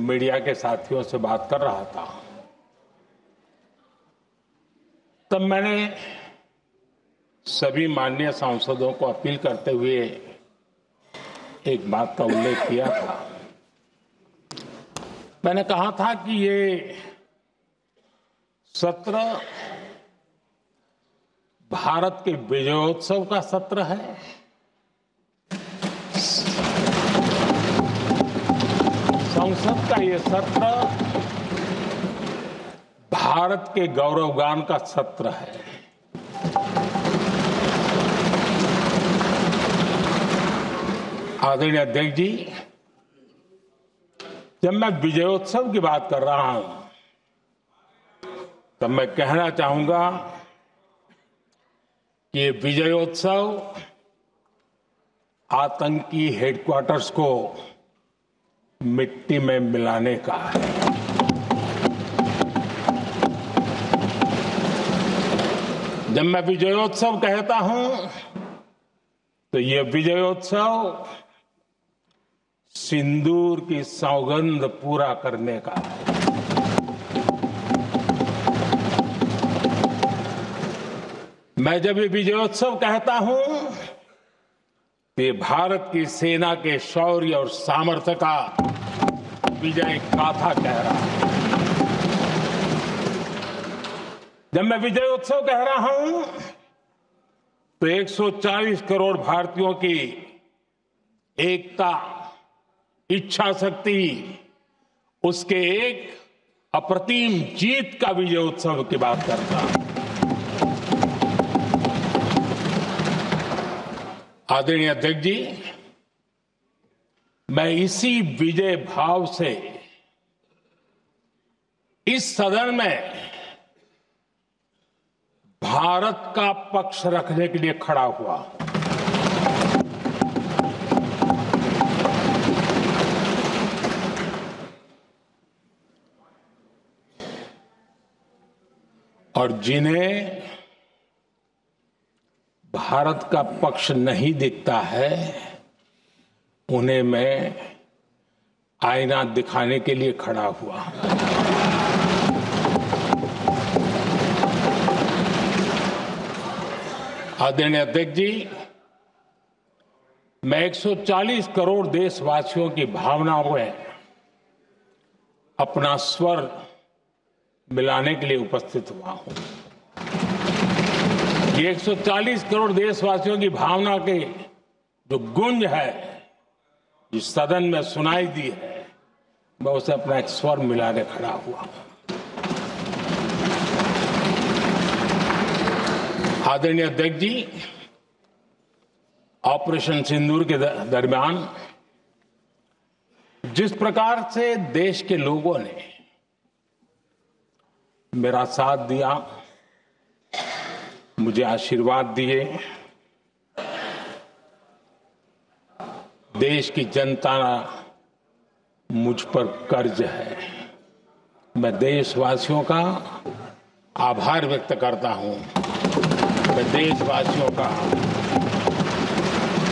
Media के साथियों से बात कर रहा था, तब मैंने सभी माननीय सांसदों को अपील करते हुए एक बात का उल्लेख किया था। मैंने कहा था कि ये सत्र भारत के विजयोत्सव का सत्र है। संसद का ये सत्र भारत के गौरवगान का सत्र है। आदरणीय अध्यक्ष जी, जब मैं विजयोत्सव की बात कर रहा हूं, तब मैं कहना चाहूंगा कि ये विजयोत्सव आतंकी हेडक्वार्टर्स को मिट्टी में मिलाने का है। जब मैं विजयोत्सव कहता हूं, तो ये विजयोत्सव सिंदूर की सौगंध पूरा करने का है। मैं जब ये विजयोत्सव कहता हूं, तो ये भारत की सेना के शौर्य और सामर्थ्य का विजय गाथा कह रहा है। जब मैं विजयोत्सव कह रहा हूं, तो 140 करोड़ भारतीयों की एकता, इच्छा शक्ति, उसके एक अप्रतिम जीत का विजयोत्सव की बात करता हूं। आदरणीय अध्यक्ष जी, मैं इसी विजय भाव से इस सदन में भारत का पक्ष रखने के लिए खड़ा हुआ। और जिन्हें भारत का पक्ष नहीं दिखता है, उन्हें मैं आईना दिखाने के लिए खड़ा हुआ। आदरणीय अध्यक्ष जी, मैं 140 करोड़ देशवासियों की भावनाओं में अपना स्वर मिलाने के लिए उपस्थित हुआ हूं। ये 140 करोड़ देशवासियों की भावना के जो गूंज है, जिस सदन में सुनाई दी है, मैं उसे अपना एक स्वर मिलाने खड़ा हुआ। आदरणीय अध्यक्ष जी, ऑपरेशन सिंदूर के दरमियान जिस प्रकार से देश के लोगों ने मेरा साथ दिया, मुझे आशीर्वाद दिए, देश की जनता मुझ पर कर्ज है। मैं देशवासियों का आभार व्यक्त करता हूं। मैं देशवासियों का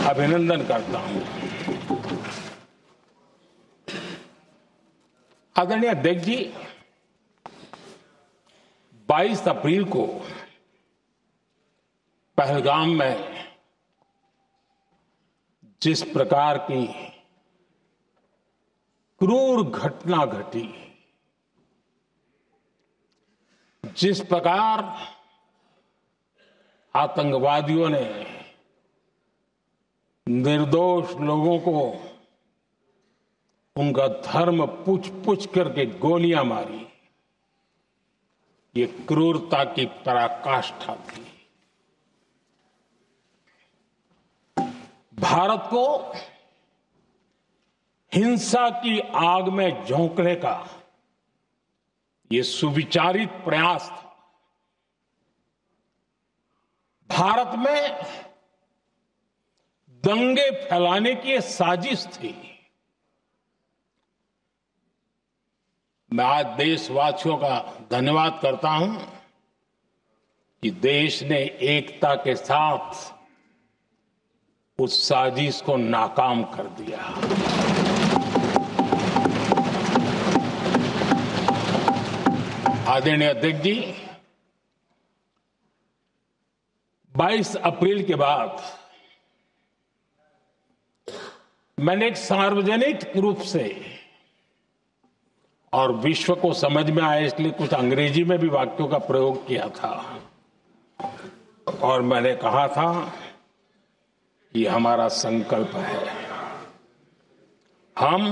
अभिनंदन करता हूं। आदरणीय अध्यक्ष जी, 22 अप्रैल को पहलगाम में जिस प्रकार की क्रूर घटना घटी, जिस प्रकार आतंकवादियों ने निर्दोष लोगों को उनका धर्म पूछ पूछ करके गोलियां मारी, ये क्रूरता की पराकाष्ठा थी। भारत को हिंसा की आग में झोंकने का ये सुविचारित प्रयास था। भारत में दंगे फैलाने की ये साजिश थी। मैं आज देशवासियों का धन्यवाद करता हूं कि देश ने एकता के साथ उस साजिश को नाकाम कर दिया। आदरणीय अध्यक्ष जी, 22 अप्रैल के बाद मैंने एक सार्वजनिक रूप से और विश्व को समझ में आए इसलिए कुछ अंग्रेजी में भी वाक्यों का प्रयोग किया था और मैंने कहा था कि हमारा संकल्प है, हम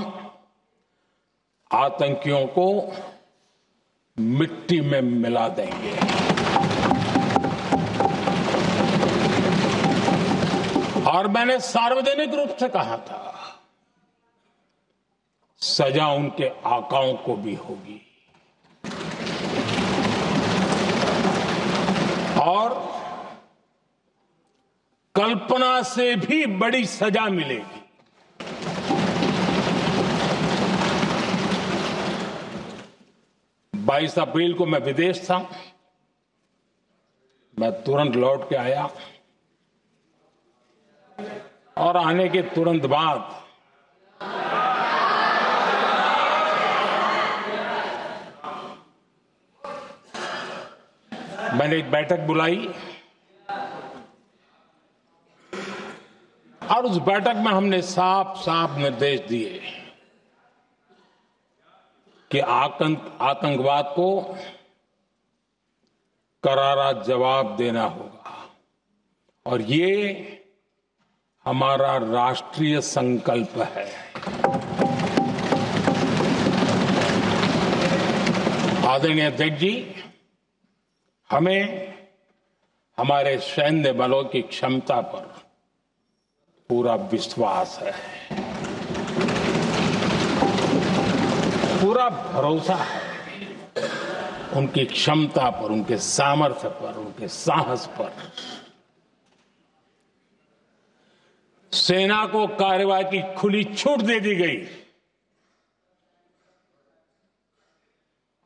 आतंकियों को मिट्टी में मिला देंगे। और मैंने सार्वजनिक रूप से कहा था, सजा उनके आकाओं को भी होगी और कल्पना से भी बड़ी सजा मिलेगी। बाईस अप्रैल को मैं विदेश था, मैं तुरंत लौट के आया और आने के तुरंत बाद मैंने एक बैठक बुलाई और उस बैठक में हमने साफ साफ निर्देश दिए कि आतंकवाद को करारा जवाब देना होगा और ये हमारा राष्ट्रीय संकल्प है। आदरणीय अध्यक्ष जी, हमें हमारे सैन्य बलों की क्षमता पर पूरा विश्वास है, पूरा भरोसा है उनकी क्षमता पर, उनके सामर्थ्य पर, उनके साहस पर। सेना को कार्रवाई की खुली छूट दे दी गई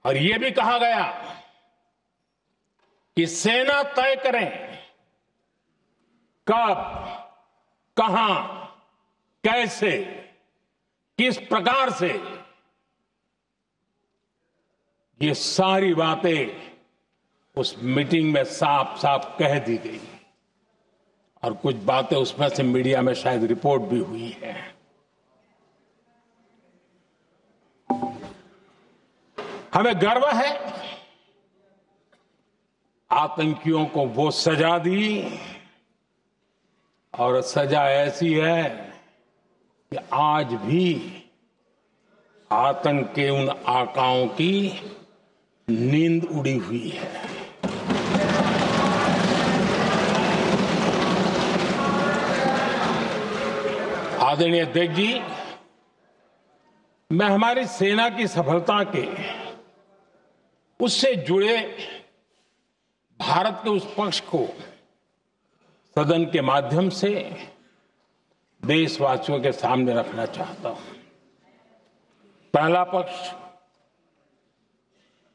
और यह भी कहा गया कि सेना तय करें कब, कहां, कैसे, किस प्रकार से। ये सारी बातें उस मीटिंग में साफ साफ कह दी गई और कुछ बातें उसमें से मीडिया में शायद रिपोर्ट भी हुई है। हमें गर्व है आतंकियों को वो सजा दी और सजा ऐसी है कि आज भी आतंक के उन आकाओं की नींद उड़ी हुई है। आदरणीय अध्यक्ष जी, मैं हमारी सेना की सफलता के उससे जुड़े भारत के उस पक्ष को सदन के माध्यम से देशवासियों के सामने रखना चाहता हूं। पहला पक्ष,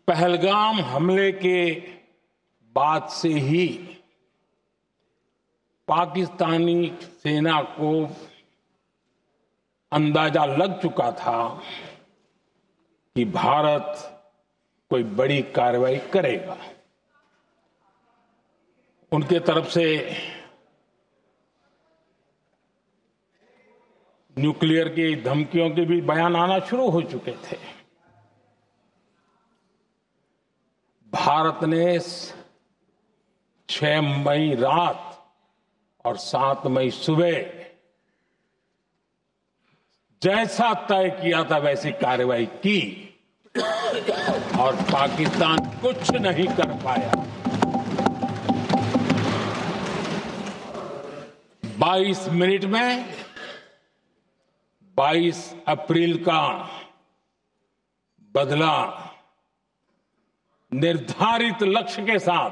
पहलगाम हमले के बाद से ही पाकिस्तानी सेना को अंदाजा लग चुका था कि भारत कोई बड़ी कार्रवाई करेगा। उनके तरफ से न्यूक्लियर की धमकियों के भी बयान आना शुरू हो चुके थे। भारत ने 6 मई रात और 7 मई सुबह जैसा तय किया था वैसी कार्रवाई की और पाकिस्तान कुछ नहीं कर पाया। 22 मिनट में 22 अप्रैल का बदला निर्धारित लक्ष्य के साथ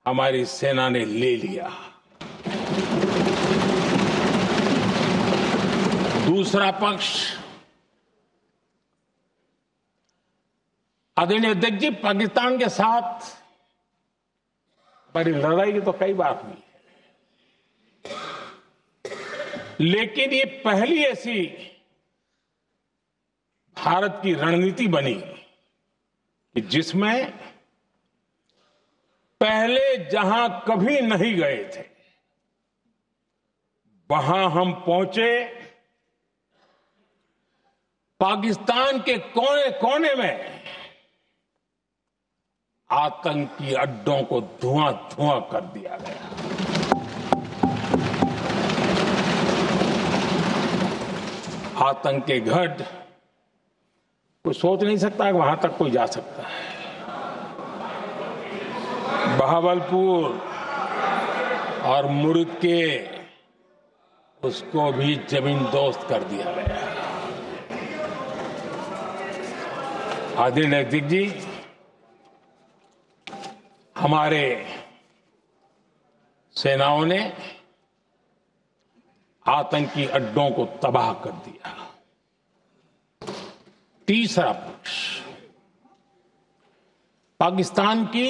हमारी सेना ने ले लिया। दूसरा पक्ष, आदरणीय अध्यक्ष जी, पाकिस्तान के साथ हमारी लड़ाई की तो कई बार हुई, लेकिन ये पहली ऐसी भारत की रणनीति बनी कि जिसमें पहले जहां कभी नहीं गए थे वहां हम पहुंचे। पाकिस्तान के कोने कोने में आतंकी अड्डों को धुआं धुआं कर दिया गया। आतंक के गढ़ कोई सोच नहीं सकता कि वहां तक कोई जा सकता है। बहावलपुर और मुर्ग के उसको भी जमीन दोस्त कर दिया गया। आदरणीय अध्यक्ष जी, हमारे सेनाओं ने आतंकी अड्डों को तबाह कर दिया। तीसरा पक्ष, पाकिस्तान की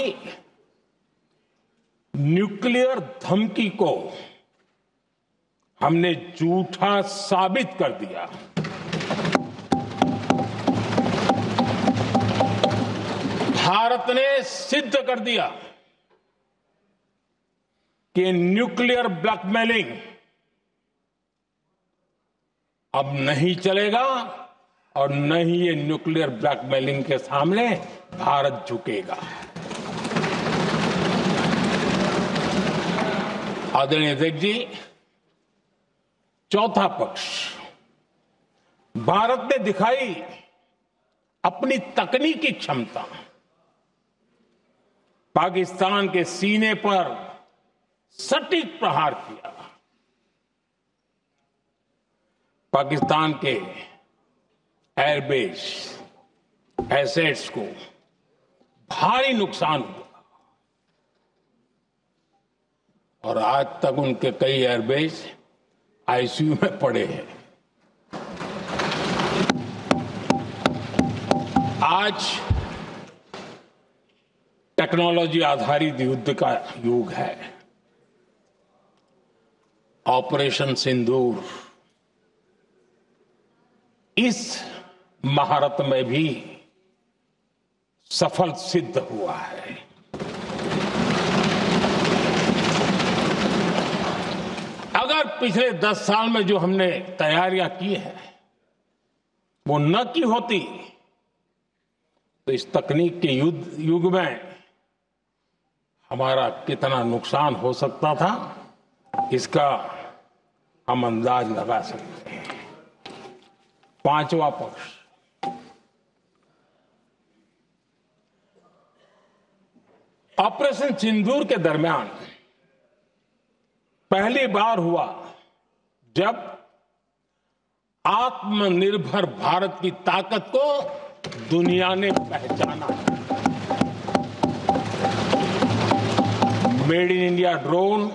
न्यूक्लियर धमकी को हमने झूठा साबित कर दिया। भारत ने सिद्ध कर दिया कि न्यूक्लियर ब्लैकमेलिंग अब नहीं चलेगा और न ही ये न्यूक्लियर ब्लैकमेलिंग के सामने भारत झुकेगा। आदरणीय अध्यक्ष जी, चौथा पक्ष, भारत ने दिखाई अपनी तकनीकी क्षमता। पाकिस्तान के सीने पर सटीक प्रहार किया। पाकिस्तान के एयरबेस एसेट्स को भारी नुकसान हुआ और आज तक उनके कई एयरबेस आईसीयू में पड़े हैं। आज टेक्नोलॉजी आधारित युद्ध का युग है। ऑपरेशन सिंदूर इस महारत में भी सफल सिद्ध हुआ है। अगर पिछले 10 साल में जो हमने तैयारियां की हैं वो न की होती तो इस तकनीक के युग में हमारा कितना नुकसान हो सकता था, इसका हम अंदाज लगा सकते हैं। पांचवा पक्ष, ऑपरेशन सिंदूर के दरमियान पहली बार हुआ जब आत्मनिर्भर भारत की ताकत को दुनिया ने पहचाना। Made in India drone,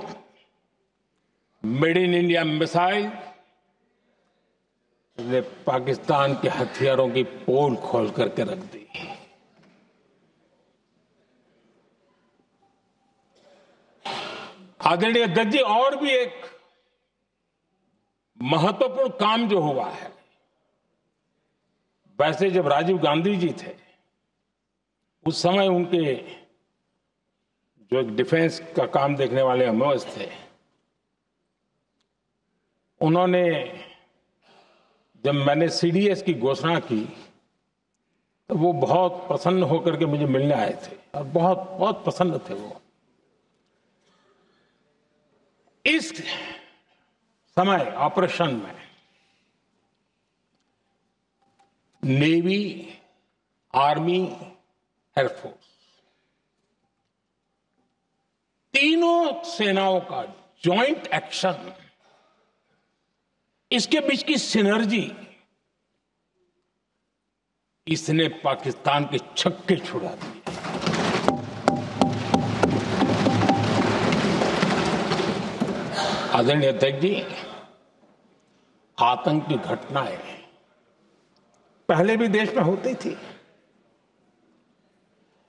made in India missile ने पाकिस्तान के हथियारों की पोल खोल करके रख दी। आदरणीय अध्यक्ष जी, और भी एक महत्वपूर्ण काम जो हुआ है, वैसे जब राजीव गांधी जी थे उस समय उनके जो एक डिफेंस का काम देखने वाले अमोस थे, उन्होंने जब मैंने सीडीएस की घोषणा की तो वो बहुत प्रसन्न होकर के मुझे मिलने आए थे और बहुत बहुत प्रसन्न थे वो। इस समय ऑपरेशन में नेवी, आर्मी, एयरफोर्स तीनों सेनाओं का जॉइंट एक्शन, इसके बीच की सिनर्जी, इसने पाकिस्तान के छक्के छुड़ा दिए। आदरणीय अध्यक्ष जी, आतंक की घटनाएं पहले भी देश में होती थी,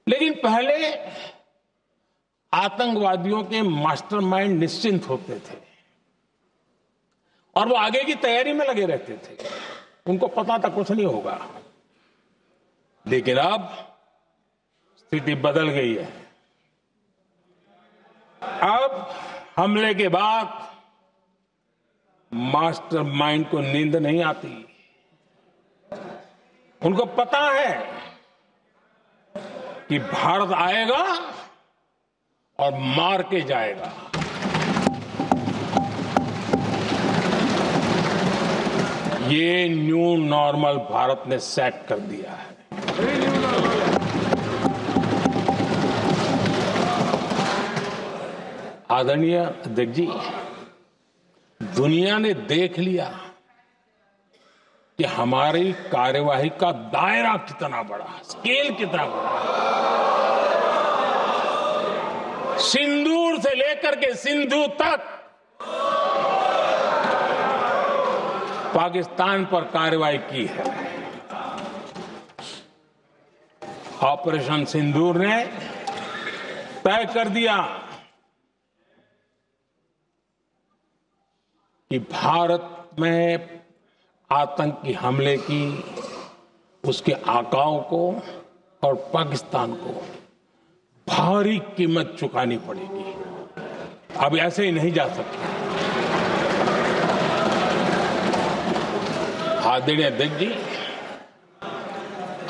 लेकिन पहले आतंकवादियों के मास्टरमाइंड निश्चिंत होते थे और वो आगे की तैयारी में लगे रहते थे। उनको पता था कुछ नहीं होगा। लेकिन अब स्थिति बदल गई है। अब हमले के बाद मास्टरमाइंड को नींद नहीं आती। उनको पता है कि भारत आएगा और मार के जाएगा। ये न्यू नॉर्मल भारत ने सेट कर दिया है। आदरणीय अध्यक्ष जी, दुनिया ने देख लिया कि हमारी कार्यवाही का दायरा कितना बड़ा, स्केल कितना बड़ा। सिंदूर से लेकर के सिंधु तक पाकिस्तान पर कार्रवाई की है। ऑपरेशन सिंदूर ने तय कर दिया कि भारत में आतंकी हमले की उसके आकाओं को और पाकिस्तान को भारी कीमत चुकानी पड़ेगी। अब ऐसे ही नहीं जा सकते। आदरणीय अध्यक्ष जी,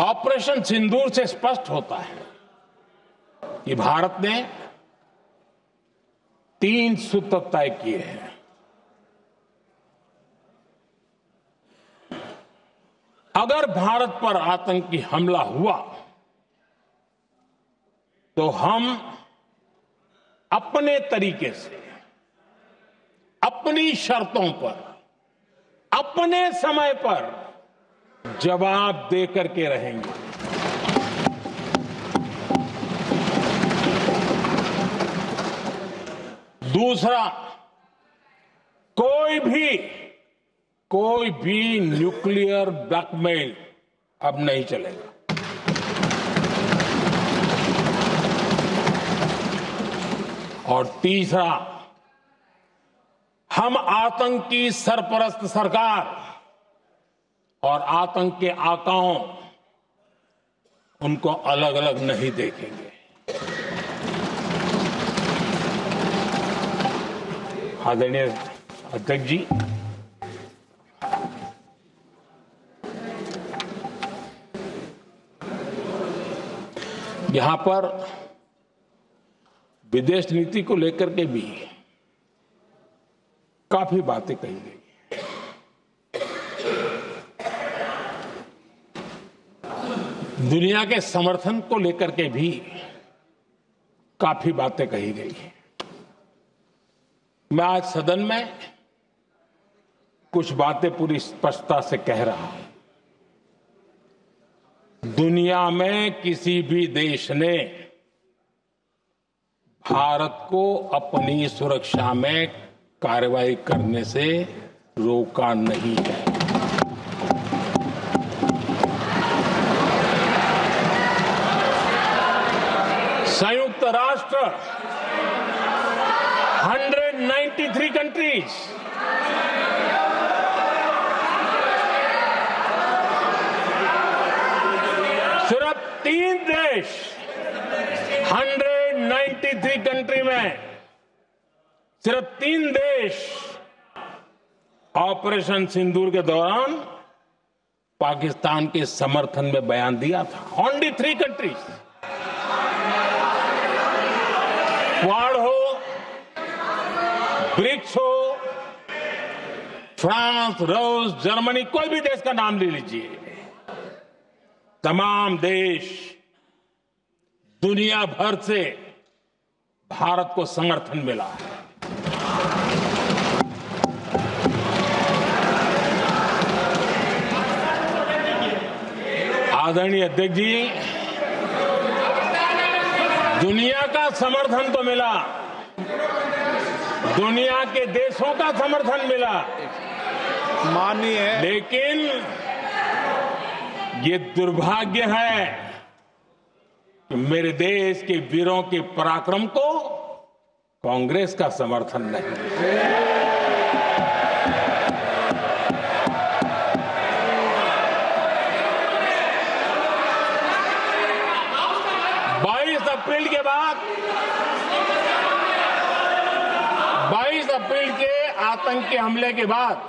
ऑपरेशन सिंदूर से स्पष्ट होता है कि भारत ने 3 सूत्र तय किए हैं। अगर भारत पर आतंकी हमला हुआ तो हम अपने तरीके से, अपनी शर्तों पर, अपने समय पर जवाब दे करके रहेंगे। दूसरा, कोई भी न्यूक्लियर ब्लैकमेल अब नहीं चलेगा। और तीसरा, हम आतंक की सरपरस्त सरकार और आतंक के आकाओं उनको अलग अलग नहीं देखेंगे। आदरणीय अध्यक्ष जी, यहां पर विदेश नीति को लेकर के भी काफी बातें कही गई। दुनिया के समर्थन को लेकर के भी काफी बातें कही गई। मैं आज सदन में कुछ बातें पूरी स्पष्टता से कह रहा हूं। दुनिया में किसी भी देश ने भारत को अपनी सुरक्षा में कार्रवाई करने से रोका नहीं है। संयुक्त राष्ट्र 193 कंट्रीज, सिर्फ 3 देश 193 कंट्री में सिर्फ 3 देश ऑपरेशन सिंदूर के दौरान पाकिस्तान के समर्थन में बयान दिया था। Only 3 countries. क्वाड हो, ब्रिक्स हो, फ्रांस, रूस, जर्मनी, कोई भी देश का नाम ले लीजिए, तमाम देश दुनिया भर से भारत को समर्थन मिला है। आदरणीय अध्यक्ष जी, दुनिया का समर्थन तो मिला, दुनिया के देशों का समर्थन मिला, माननीय है, लेकिन ये दुर्भाग्य है कि मेरे देश के वीरों के पराक्रम को कांग्रेस का समर्थन नहीं। अप्रैल के बाद 22 अप्रैल के आतंकी हमले के बाद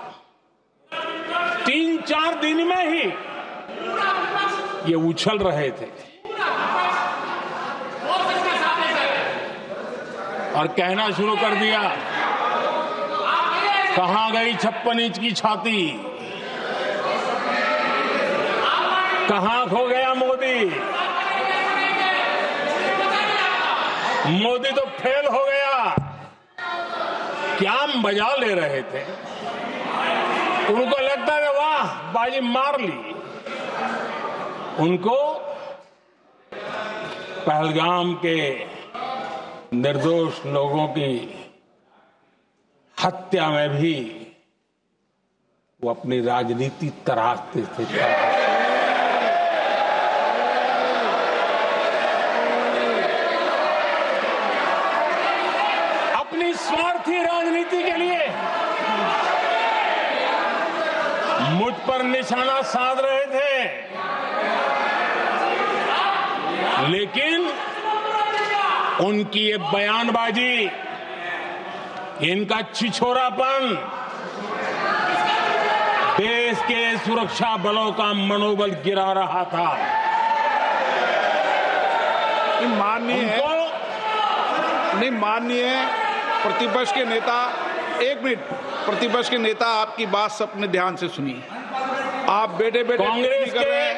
3-4 दिन में ही ये उछल रहे थे और कहना शुरू कर दिया, कहां गई 56 इंच की छाती, कहां खो गया मोदी, मोदी तो फेल हो गया। क्या मजा ले रहे थे, उनको लगता है वाह बाजी मार ली। उनको पहलगाम के निर्दोष लोगों की हत्या में भी वो अपनी राजनीति तराशते थे। अपनी स्वार्थी राजनीति के लिए मुझ पर निशाना साध रहे थे, लेकिन उनकी ये बयानबाजी, इनका छिछोरापन देश के सुरक्षा बलों का मनोबल गिरा रहा था। माननीय प्रतिपक्ष के नेता, एक मिनट, प्रतिपक्ष के नेता आपकी बात सबने ध्यान से सुनी। आप बेटे कांग्रेस कर रहे हैं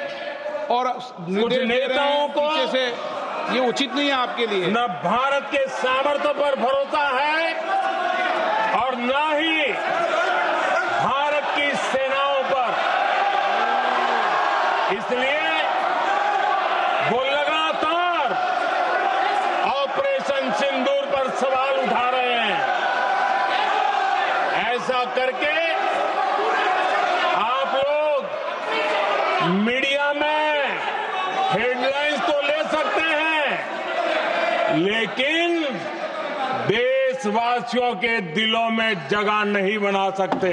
और कुछ नेताओं को से ये उचित नहीं है आपके लिए। न भारत के सामर्थ्य पर भरोसा है और न ही भारत की सेनाओं पर। इसलिए वो लगातार ऑपरेशन सिंदूर पर सवाल उठा रहे हैं। ऐसा करके आप लोग मीडिया में हेडलाइंस तो ले सकते हैं, लेकिन देशवासियों के दिलों में जगह नहीं बना सकते।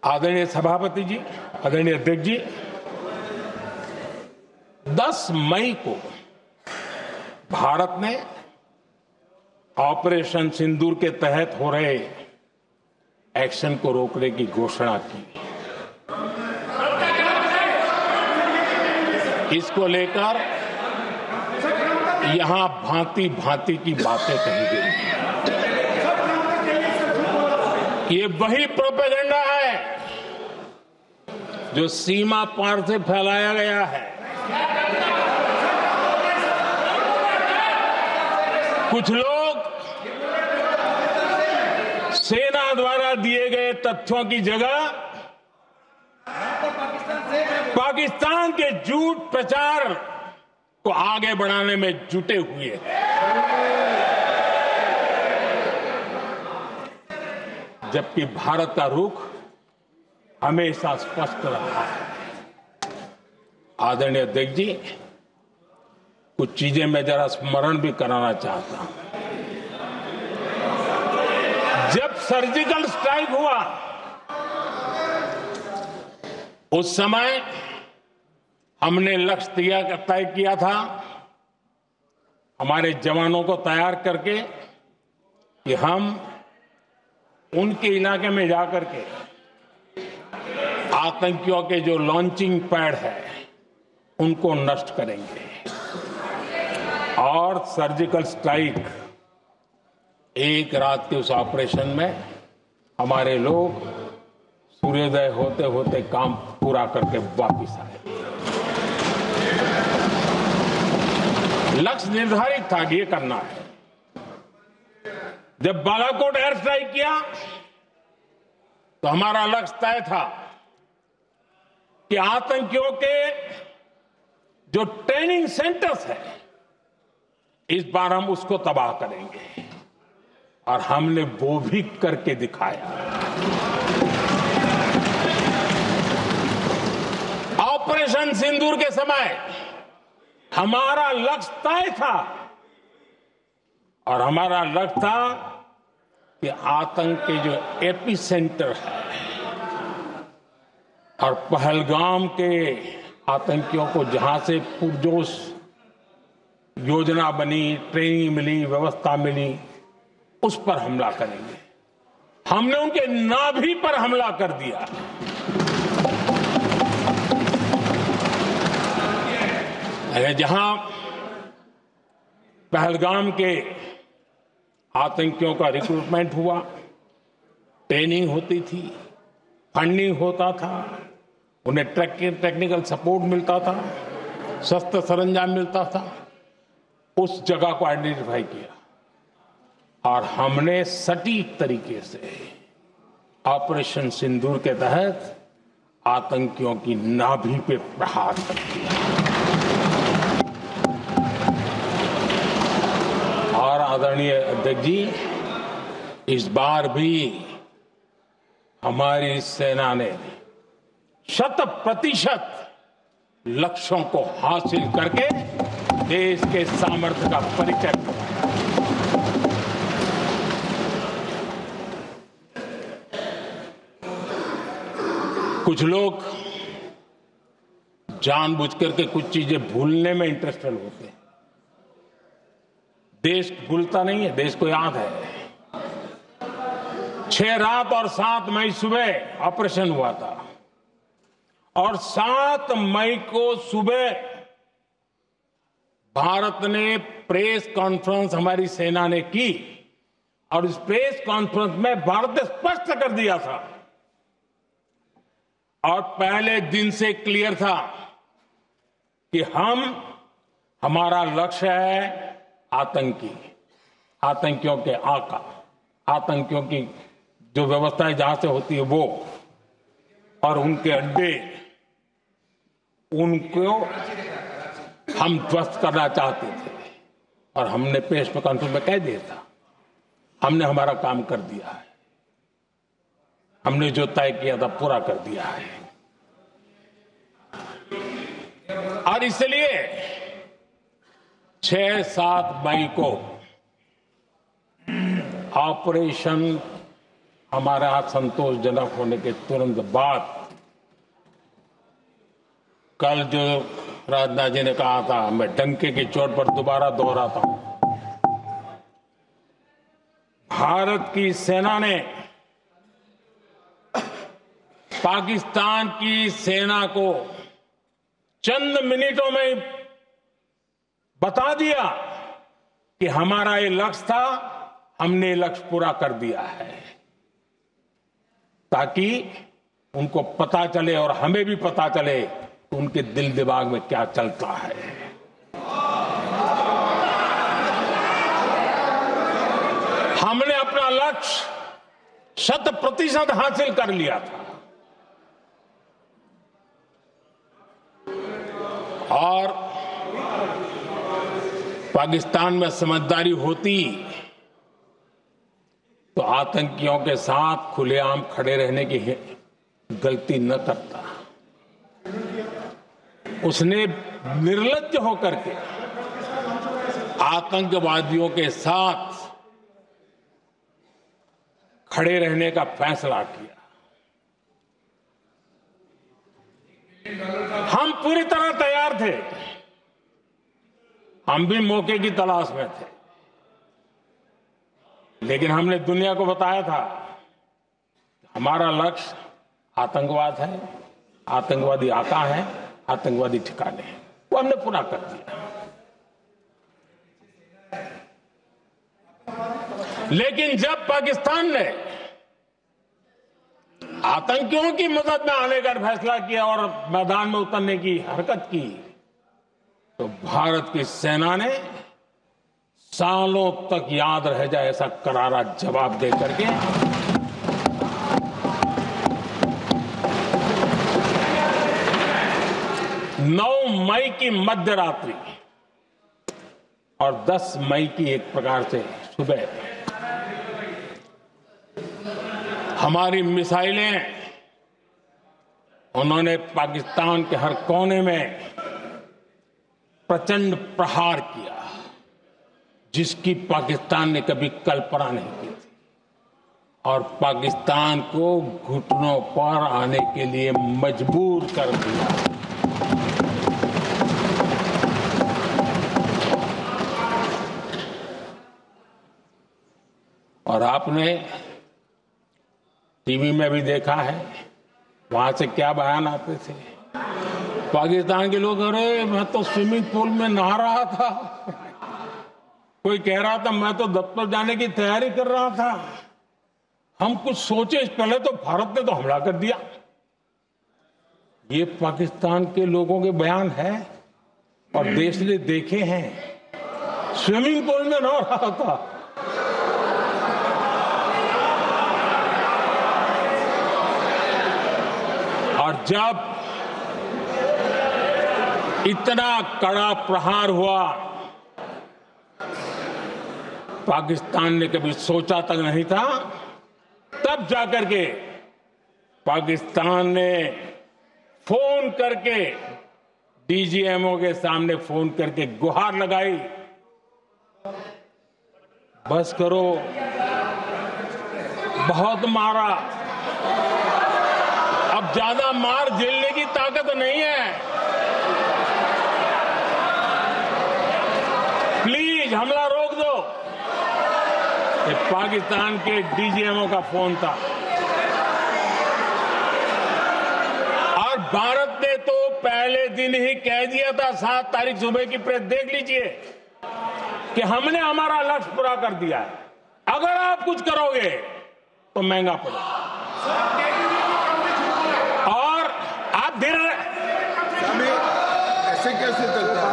आदरणीय सभापति जी, आदरणीय अध्यक्ष जी, 10 मई को भारत ने ऑपरेशन सिंदूर के तहत हो रहे एक्शन को रोकने की घोषणा की। इसको लेकर यहां भांति भांति की बातें कही गई। ये वही प्रोपेगेंडा है जो सीमा पार से फैलाया गया है। कुछ लोग सेना द्वारा दिए गए तथ्यों की जगह पाकिस्तान के झूठ प्रचार को आगे बढ़ाने में जुटे हुए हैं। जबकि भारत का रुख हमेशा स्पष्ट रहा है। आदरणीय अध्यक्ष जी, कुछ चीजें मैं जरा स्मरण भी कराना चाहता हूं। जब सर्जिकल स्ट्राइक हुआ, उस समय हमने लक्ष्य तय किया था, हमारे जवानों को तैयार करके कि हम उनके इलाके में जाकर के आतंकियों के जो लॉन्चिंग पैड है उनको नष्ट करेंगे। और सर्जिकल स्ट्राइक, एक रात के उस ऑपरेशन में हमारे लोग सूर्योदय होते होते काम पूरा करके वापस आए। लक्ष्य निर्धारित था कि ये करना है। जब बालाकोट एयर स्ट्राइक किया तो हमारा लक्ष्य तय था कि आतंकियों के जो ट्रेनिंग सेंटर्स है, इस बार हम उसको तबाह करेंगे, और हमने वो भी करके दिखाया। ऑपरेशन सिंदूर के समय हमारा लक्ष्य तय था, और हमारा लक्ष्य था कि आतंक के जो एपी सेंटर है और पहलगाम के आतंकियों को जहां से पुरजोश योजना बनी, ट्रेनिंग मिली, व्यवस्था मिली, उस पर हमला करेंगे। हमने उनके नाभि पर हमला कर दिया। जहां पहलगाम के आतंकियों का रिक्रूटमेंट हुआ, ट्रेनिंग होती थी, फंडिंग होता था, उन्हें टेक्निकल सपोर्ट मिलता था, शस्त्र सरंजाम मिलता था, उस जगह को आइडेंटिफाई किया और हमने सटीक तरीके से ऑपरेशन सिंदूर के तहत आतंकियों की नाभि पे प्रहार कर दिया। और आदरणीय अध्यक्ष जी, इस बार भी हमारी सेना ने 100% लक्ष्यों को हासिल करके देश के सामर्थ्य का परिचय दिया। कुछ लोग जानबूझ करके कुछ चीजें भूलने में इंटरेस्टेड होते हैं। देश भूलता नहीं है, देश को याद है। 6 रात और 7 मई सुबह ऑपरेशन हुआ था और 7 मई को सुबह भारत ने प्रेस कॉन्फ्रेंस हमारी सेना ने की और इस प्रेस कॉन्फ्रेंस में भारत ने स्पष्ट कर दिया था और पहले दिन से क्लियर था कि हमारा लक्ष्य है आतंकियों के आका, आतंकियों की जो व्यवस्थाएं जहां से होती है वो, और उनके अड्डे, उनको हम ध्वस्त करना चाहते थे। और हमने प्रेस कॉन्फ्रेंस में कह दिया था, हमने हमारा काम कर दिया है, हमने जो तय किया था पूरा कर दिया है। और इसलिए 6-7 मई को ऑपरेशन हमारे यहां संतोषजनक होने के तुरंत बाद, कल जो राजनाथ जी ने कहा था, मैं डंके की चोट पर दोबारा दोहराता हूं, भारत की सेना ने पाकिस्तान की सेना को चंद मिनटों में बता दिया कि हमारा ये लक्ष्य था, हमने ये लक्ष्य पूरा कर दिया है, ताकि उनको पता चले और हमें भी पता चले कि उनके दिल दिमाग में क्या चलता है। हमने अपना लक्ष्य 100% हासिल कर लिया था और पाकिस्तान में समझदारी होती तो आतंकियों के साथ खुलेआम खड़े रहने की गलती न करता। उसने निर्लज्ज होकर के आतंकवादियों के साथ खड़े रहने का फैसला किया। हम पूरी तरह तैयार थे, हम भी मौके की तलाश में थे, लेकिन हमने दुनिया को बताया था हमारा लक्ष्य आतंकवाद है, आतंकवादी आका है, आतंकवादी ठिकाने हैं, वो हमने पूरा कर दिया। लेकिन जब पाकिस्तान ने आतंकियों की मदद में आने का फैसला किया और मैदान में उतरने की हरकत की, तो भारत की सेना ने सालों तक याद रह जाए ऐसा करारा जवाब दे करके 9 मई की मध्य रात्रि और 10 मई की एक प्रकार से सुबह हमारी मिसाइलें उन्होंने पाकिस्तान के हर कोने में प्रचंड प्रहार किया जिसकी पाकिस्तान ने कभी कल्पना नहीं की थी। और पाकिस्तान को घुटनों पर आने के लिए मजबूर कर दिया। और आपने टीवी में भी देखा है, वहां से क्या बयान आते थे। पाकिस्तान के लोग, अरे मैं तो स्विमिंग पूल में नहा रहा था, कोई कह रहा था मैं तो दफ्तर जाने की तैयारी कर रहा था। हम कुछ सोचे पहले तो भारत ने तो हमला कर दिया। ये पाकिस्तान के लोगों के बयान है और देश ने देखे हैं। स्विमिंग पूल में नहा रहा था। और जब इतना कड़ा प्रहार हुआ, पाकिस्तान ने कभी सोचा तक नहीं था, तब जाकर के पाकिस्तान ने फोन करके डीजीएमओ के सामने फोन करके गुहार लगाई, बस करो, बहुत मारा, अब ज्यादा मार झेलने की ताकत नहीं है, प्लीज हमला रोक दो। ये पाकिस्तान के डीजीएमओ का फोन था। और भारत ने तो पहले दिन ही कह दिया था, 7 तारीख सुबह की प्रेस देख लीजिए, कि हमने हमारा लक्ष्य पूरा कर दिया है, अगर आप कुछ करोगे तो महंगा पड़ेगा। और आप धीरे ऐसे कैसे चलता है?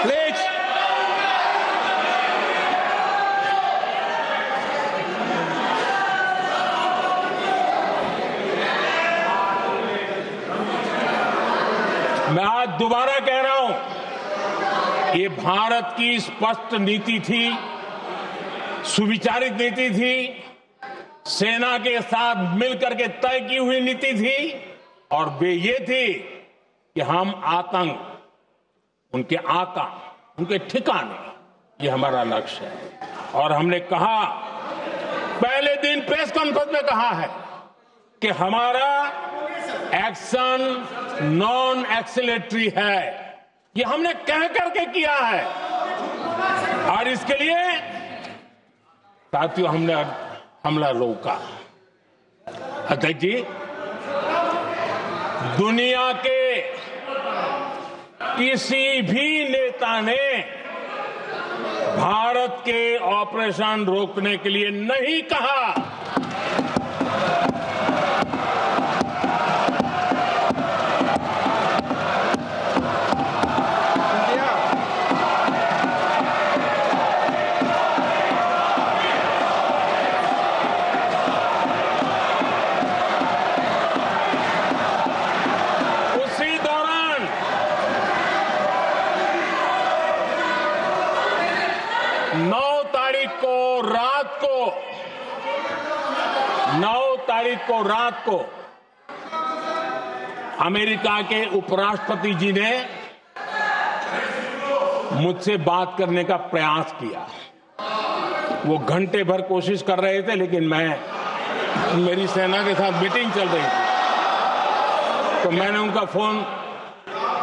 प्लीज मैं आज दोबारा कह रहा हूं, ये भारत की स्पष्ट नीति थी, सुविचारित नीति थी, सेना के साथ मिलकर के तय की हुई नीति थी, और वे ये थी कि हम आतंक, उनके आका, उनके ठिकाने, ये हमारा लक्ष्य है। और हमने कहा, पहले दिन प्रेस कॉन्फ्रेंस में कहा है कि हमारा एक्शन नॉन एक्सीलेटरी है, ये हमने कह करके किया है। और इसके लिए साथियों हमने हमला रोका। अध्यक्ष जी, दुनिया के किसी भी नेता ने भारत के ऑपरेशन रोकने के लिए नहीं कहा। उसी दौरान 9 तारीख को रात को अमेरिका के उपराष्ट्रपति जी ने मुझसे बात करने का प्रयास किया। वो घंटे भर कोशिश कर रहे थे, लेकिन मेरी सेना के साथ मीटिंग चल रही थी, तो मैंने उनका फोन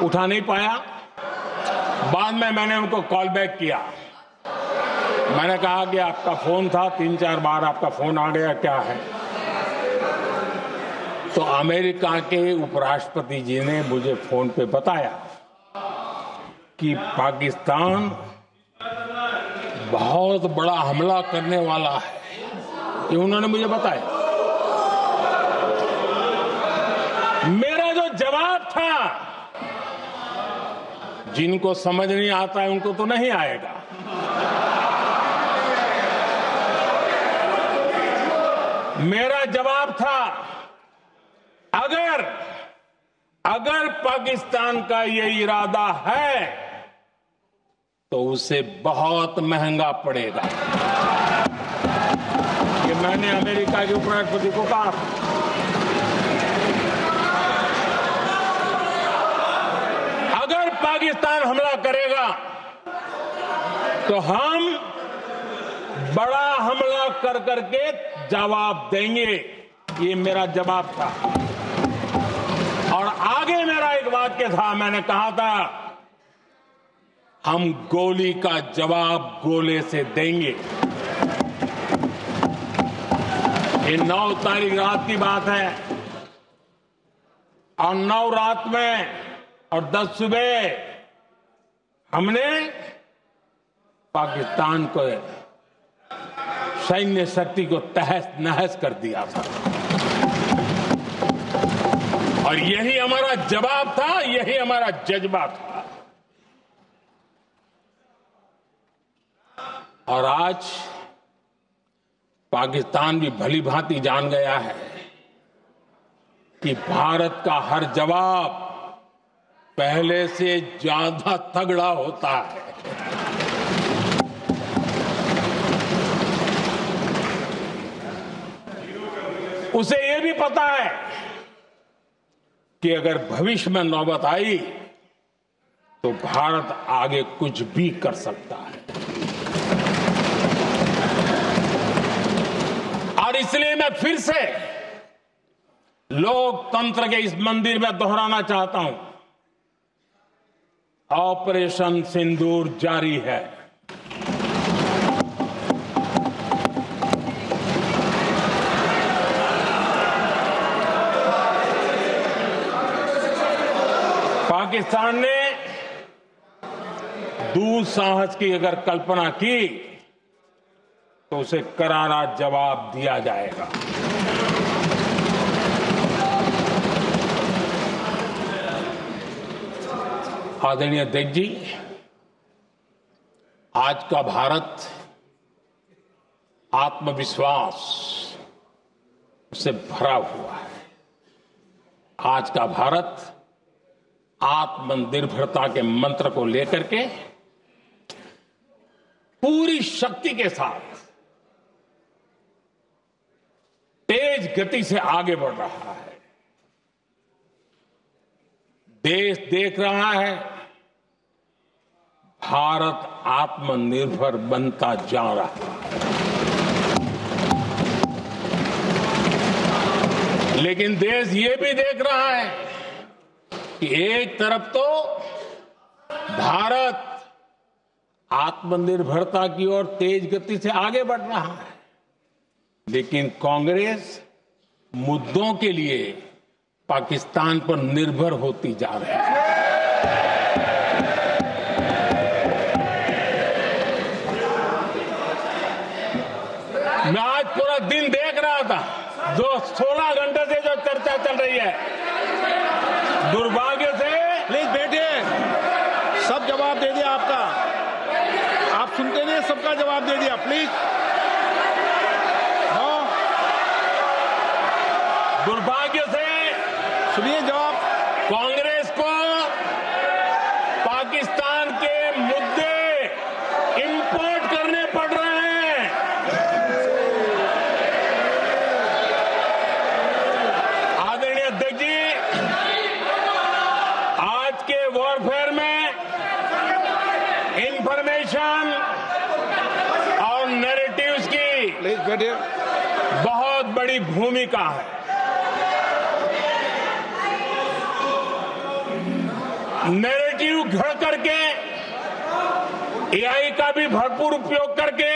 उठा नहीं पाया। बाद में मैंने उनको कॉल बैक किया। मैंने कहा कि आपका फोन था, 3-4 बार आपका फोन आ गया, क्या है? तो अमेरिका के उपराष्ट्रपति जी ने मुझे फोन पे बताया कि पाकिस्तान बहुत बड़ा हमला करने वाला है, ये उन्होंने मुझे बताया। मेरा जो जवाब था, जिनको समझ नहीं आता है उनको तो नहीं आएगा, मेरा जवाब था, अगर पाकिस्तान का ये इरादा है तो उसे बहुत महंगा पड़ेगा। ये मैंने अमेरिका के उपराष्ट्रपति को कहा। अगर पाकिस्तान हमला करेगा तो हम बड़ा हमला कर करके जवाब देंगे, ये मेरा जवाब था। और आगे मेरा एक वाक्य था, मैंने कहा था हम गोली का जवाब गोले से देंगे। ये 9 तारीख रात की बात है और 9 रात में और 10 सुबह हमने पाकिस्तान को सैन्य शक्ति को तहस नहस कर दिया था। और यही हमारा जवाब था, यही हमारा जज्बा था। और आज पाकिस्तान भी भली भांति जान गया है कि भारत का हर जवाब पहले से ज्यादा तगड़ा होता है। उसे यह भी पता है कि अगर भविष्य में नौबत आई तो भारत आगे कुछ भी कर सकता है। और इसलिए मैं फिर से लोकतंत्र के इस मंदिर में दोहराना चाहता हूं, ऑपरेशन सिंदूर जारी है। पाकिस्तान ने दुस्साहस की अगर कल्पना की तो उसे करारा जवाब दिया जाएगा। आदरणीय अध्यक्ष जी, आज का भारत आत्मविश्वास से भरा हुआ है। आज का भारत आत्मनिर्भरता के मंत्र को लेकर के पूरी शक्ति के साथ तेज गति से आगे बढ़ रहा है। देश देख रहा है भारत आत्मनिर्भर बनता जा रहा है। लेकिन देश ये भी देख रहा है कि एक तरफ तो भारत आत्मनिर्भरता की ओर तेज गति से आगे बढ़ रहा है, लेकिन कांग्रेस मुद्दों के लिए पाकिस्तान पर निर्भर होती जा रही है। मैं आज पूरा दिन देख रहा था, जो 16 घंटे से जो चर्चा चल रही है, दुर्भाग्य से। प्लीज बैठिए, सब जवाब दे दिया आपका, आप सुनते नहीं, सबका जवाब दे दिया। प्लीज दुर्भाग्य से सुनिए जवाब। कांग्रेस को पाकिस्तान के मुद्दे इंपोर्ट करने पड़ रहे हैं। आदरणीय अध्यक्ष जी, आज के वॉरफेयर में इंफॉर्मेशन और नैरेटिव्स की प्लीज बैठिए। बहुत बड़ी भूमिका है। नैरेटिव घड़ करके, एआई का भी भरपूर उपयोग करके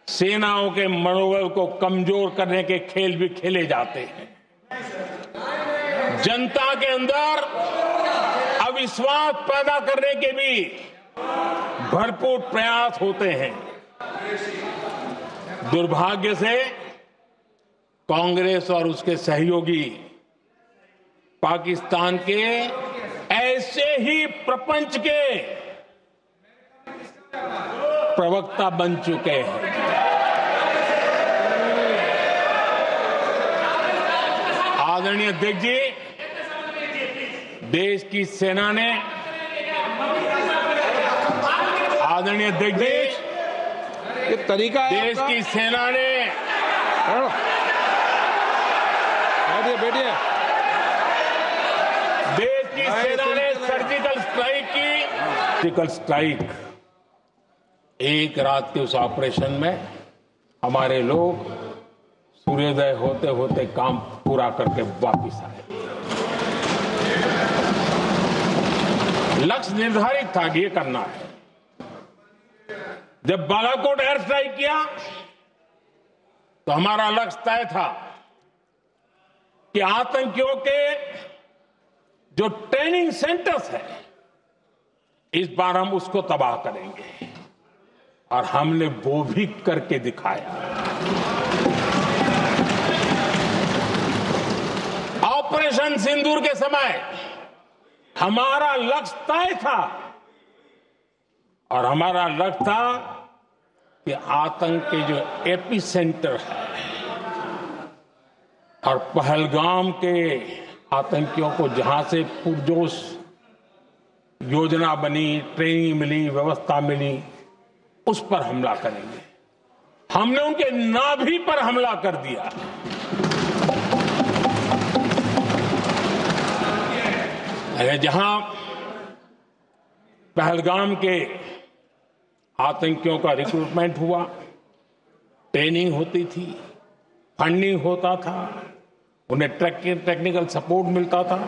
सेनाओं के मनोबल को कमजोर करने के खेल भी खेले जाते हैं। जनता के अंदर अविश्वास पैदा करने के भी भरपूर प्रयास होते हैं। दुर्भाग्य से कांग्रेस और उसके सहयोगी पाकिस्तान के ऐसे ही प्रपंच के प्रवक्ता बन चुके हैं। आदरणीय अध्यक्ष जी, देश की सेना ने, आदरणीय अध्यक्ष जी, ये तरीका है देश की सेना ने, बैठिए बैठिए, देश की सेना ने सर्जिकल स्ट्राइक की। सर्जिकल स्ट्राइक एक रात के उस ऑपरेशन में हमारे लोग सूर्योदय होते होते काम पूरा करके वापस आए। लक्ष्य निर्धारित था कि ये करना है। जब बालाकोट एयर स्ट्राइक किया तो हमारा लक्ष्य तय था कि आतंकियों के जो ट्रेनिंग सेंटर्स है इस बार हम उसको तबाह करेंगे, और हमने वो भी करके दिखाया। ऑपरेशन सिंदूर के समय हमारा लक्ष्य तय था, और हमारा लक्ष्य था कि आतंक के जो एपी सेंटर है और पहलगाम के आतंकियों को जहां से पुरजोश योजना बनी, ट्रेनिंग मिली, व्यवस्था मिली, उस पर हमला करेंगे। हमने उनके नाभि पर हमला कर दिया। जहां पहलगाम के आतंकियों का रिक्रूटमेंट हुआ, ट्रेनिंग होती थी, फंडिंग होता था, उन्हें टेक्निकल सपोर्ट मिलता था,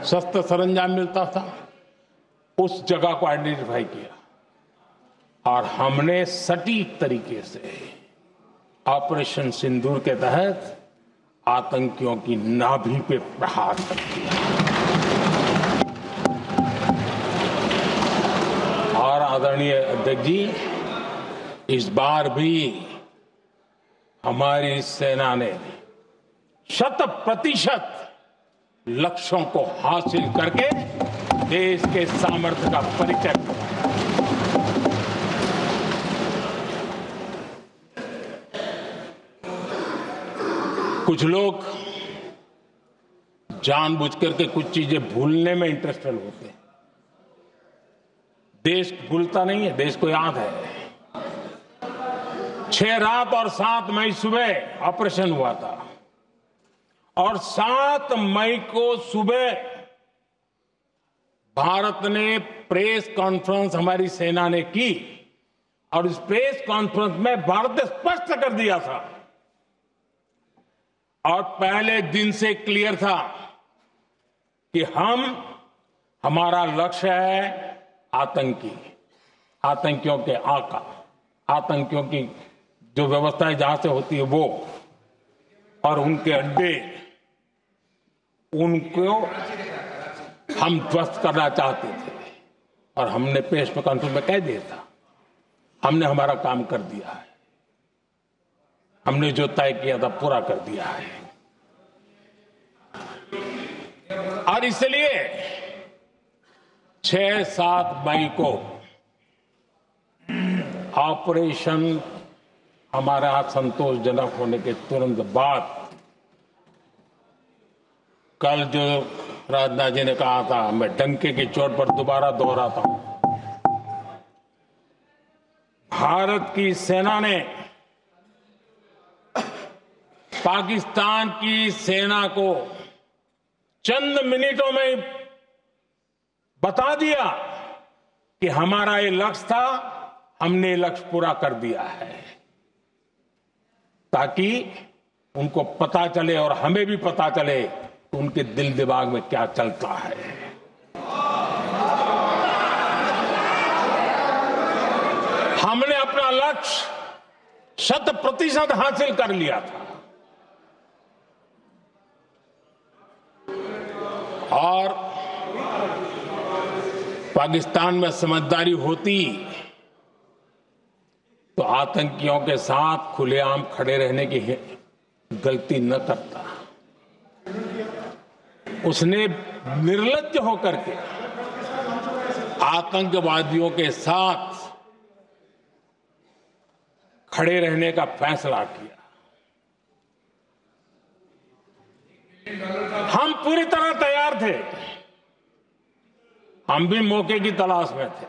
शस्त्र सरंजाम मिलता था, उस जगह को आइडेंटिफाई किया और हमने सटीक तरीके से ऑपरेशन सिंदूर के तहत आतंकियों की नाभि पे प्रहार कर दिया। और आदरणीय अध्यक्ष जी, इस बार भी हमारी सेना ने 100% लक्ष्यों को हासिल करके देश के सामर्थ्य का परिचय दिया। कुछ लोग जानबूझ करके कुछ चीजें भूलने में इंटरेस्टेड होते हैं। देश भूलता नहीं है, देश को याद है। 6 रात और 7 मई सुबह ऑपरेशन हुआ था, और 7 मई को सुबह भारत ने प्रेस कॉन्फ्रेंस हमारी सेना ने की, और इस प्रेस कॉन्फ्रेंस में भारत ने स्पष्ट कर दिया था, और पहले दिन से क्लियर था कि हमारा लक्ष्य है आतंकियों के आका, आतंकियों की जो व्यवस्थाएं जहां से होती है वो, और उनके अड्डे, उनको हम ध्वस्त करना चाहते थे। और हमने प्रेस कॉन्फ्रेंस में कह दिया था, हमने हमारा काम कर दिया है, हमने जो तय किया था पूरा कर दिया है। और इसलिए 6-7 मई को ऑपरेशन हमारा संतोषजनक होने के तुरंत बाद कल जो राजनाथ जी ने कहा था, मैं डंके की चोट पर दोबारा दोहराता हूं, भारत की सेना ने पाकिस्तान की सेना को चंद मिनटों में बता दिया कि हमारा ये लक्ष्य था, हमने लक्ष्य पूरा कर दिया है, ताकि उनको पता चले और हमें भी पता चले कि उनके दिल दिमाग में क्या चलता है। हमने अपना लक्ष्य 100% हासिल कर लिया था, और पाकिस्तान में समझदारी होती तो आतंकियों के साथ खुलेआम खड़े रहने की गलती न करता। उसने निर्लज्ज होकर के आतंकवादियों के साथ खड़े रहने का फैसला किया। हम पूरी तरह तैयार थे, हम भी मौके की तलाश में थे,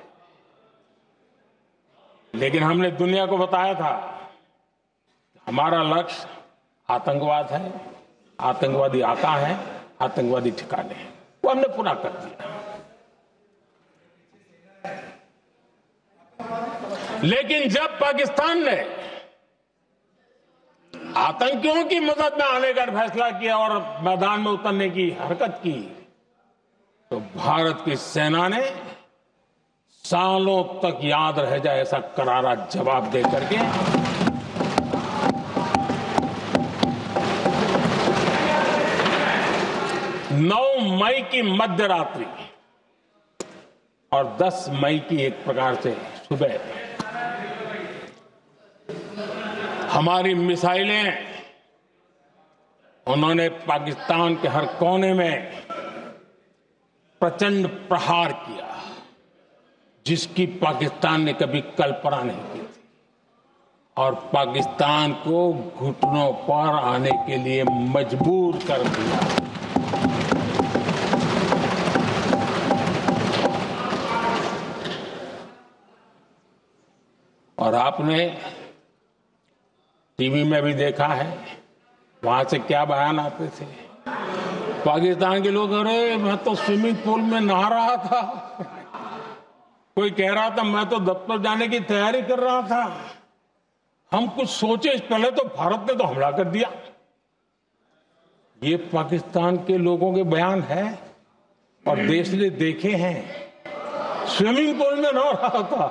लेकिन हमने दुनिया को बताया था हमारा लक्ष्य आतंकवाद है, आतंकवादी आका है, आतंकवादी ठिकाने हैं, वो हमने पूरा कर दिया। लेकिन जब पाकिस्तान ने आतंकियों की मदद में आने का फैसला किया और मैदान में उतरने की हरकत की, तो भारत की सेना ने सालों तक याद रह जाए ऐसा करारा जवाब दे करके 9 मई की मध्य रात्रि और 10 मई की एक प्रकार से सुबह हमारी मिसाइलें उन्होंने पाकिस्तान के हर कोने में प्रचंड प्रहार किया, जिसकी पाकिस्तान ने कभी कल्पना नहीं की थी, और पाकिस्तान को घुटनों पर आने के लिए मजबूर कर दिया। और आपने टीवी में भी देखा है, वहां से क्या बयान आते थे। पाकिस्तान के लोग, अरे मैं तो स्विमिंग पूल में नहा रहा था, कोई कह रहा था मैं तो दफ्तर जाने की तैयारी कर रहा था, हम कुछ सोचे पहले तो भारत ने तो हमला कर दिया। ये पाकिस्तान के लोगों के बयान है और देश ने देखे हैं। स्विमिंग पूल में नहा रहा था।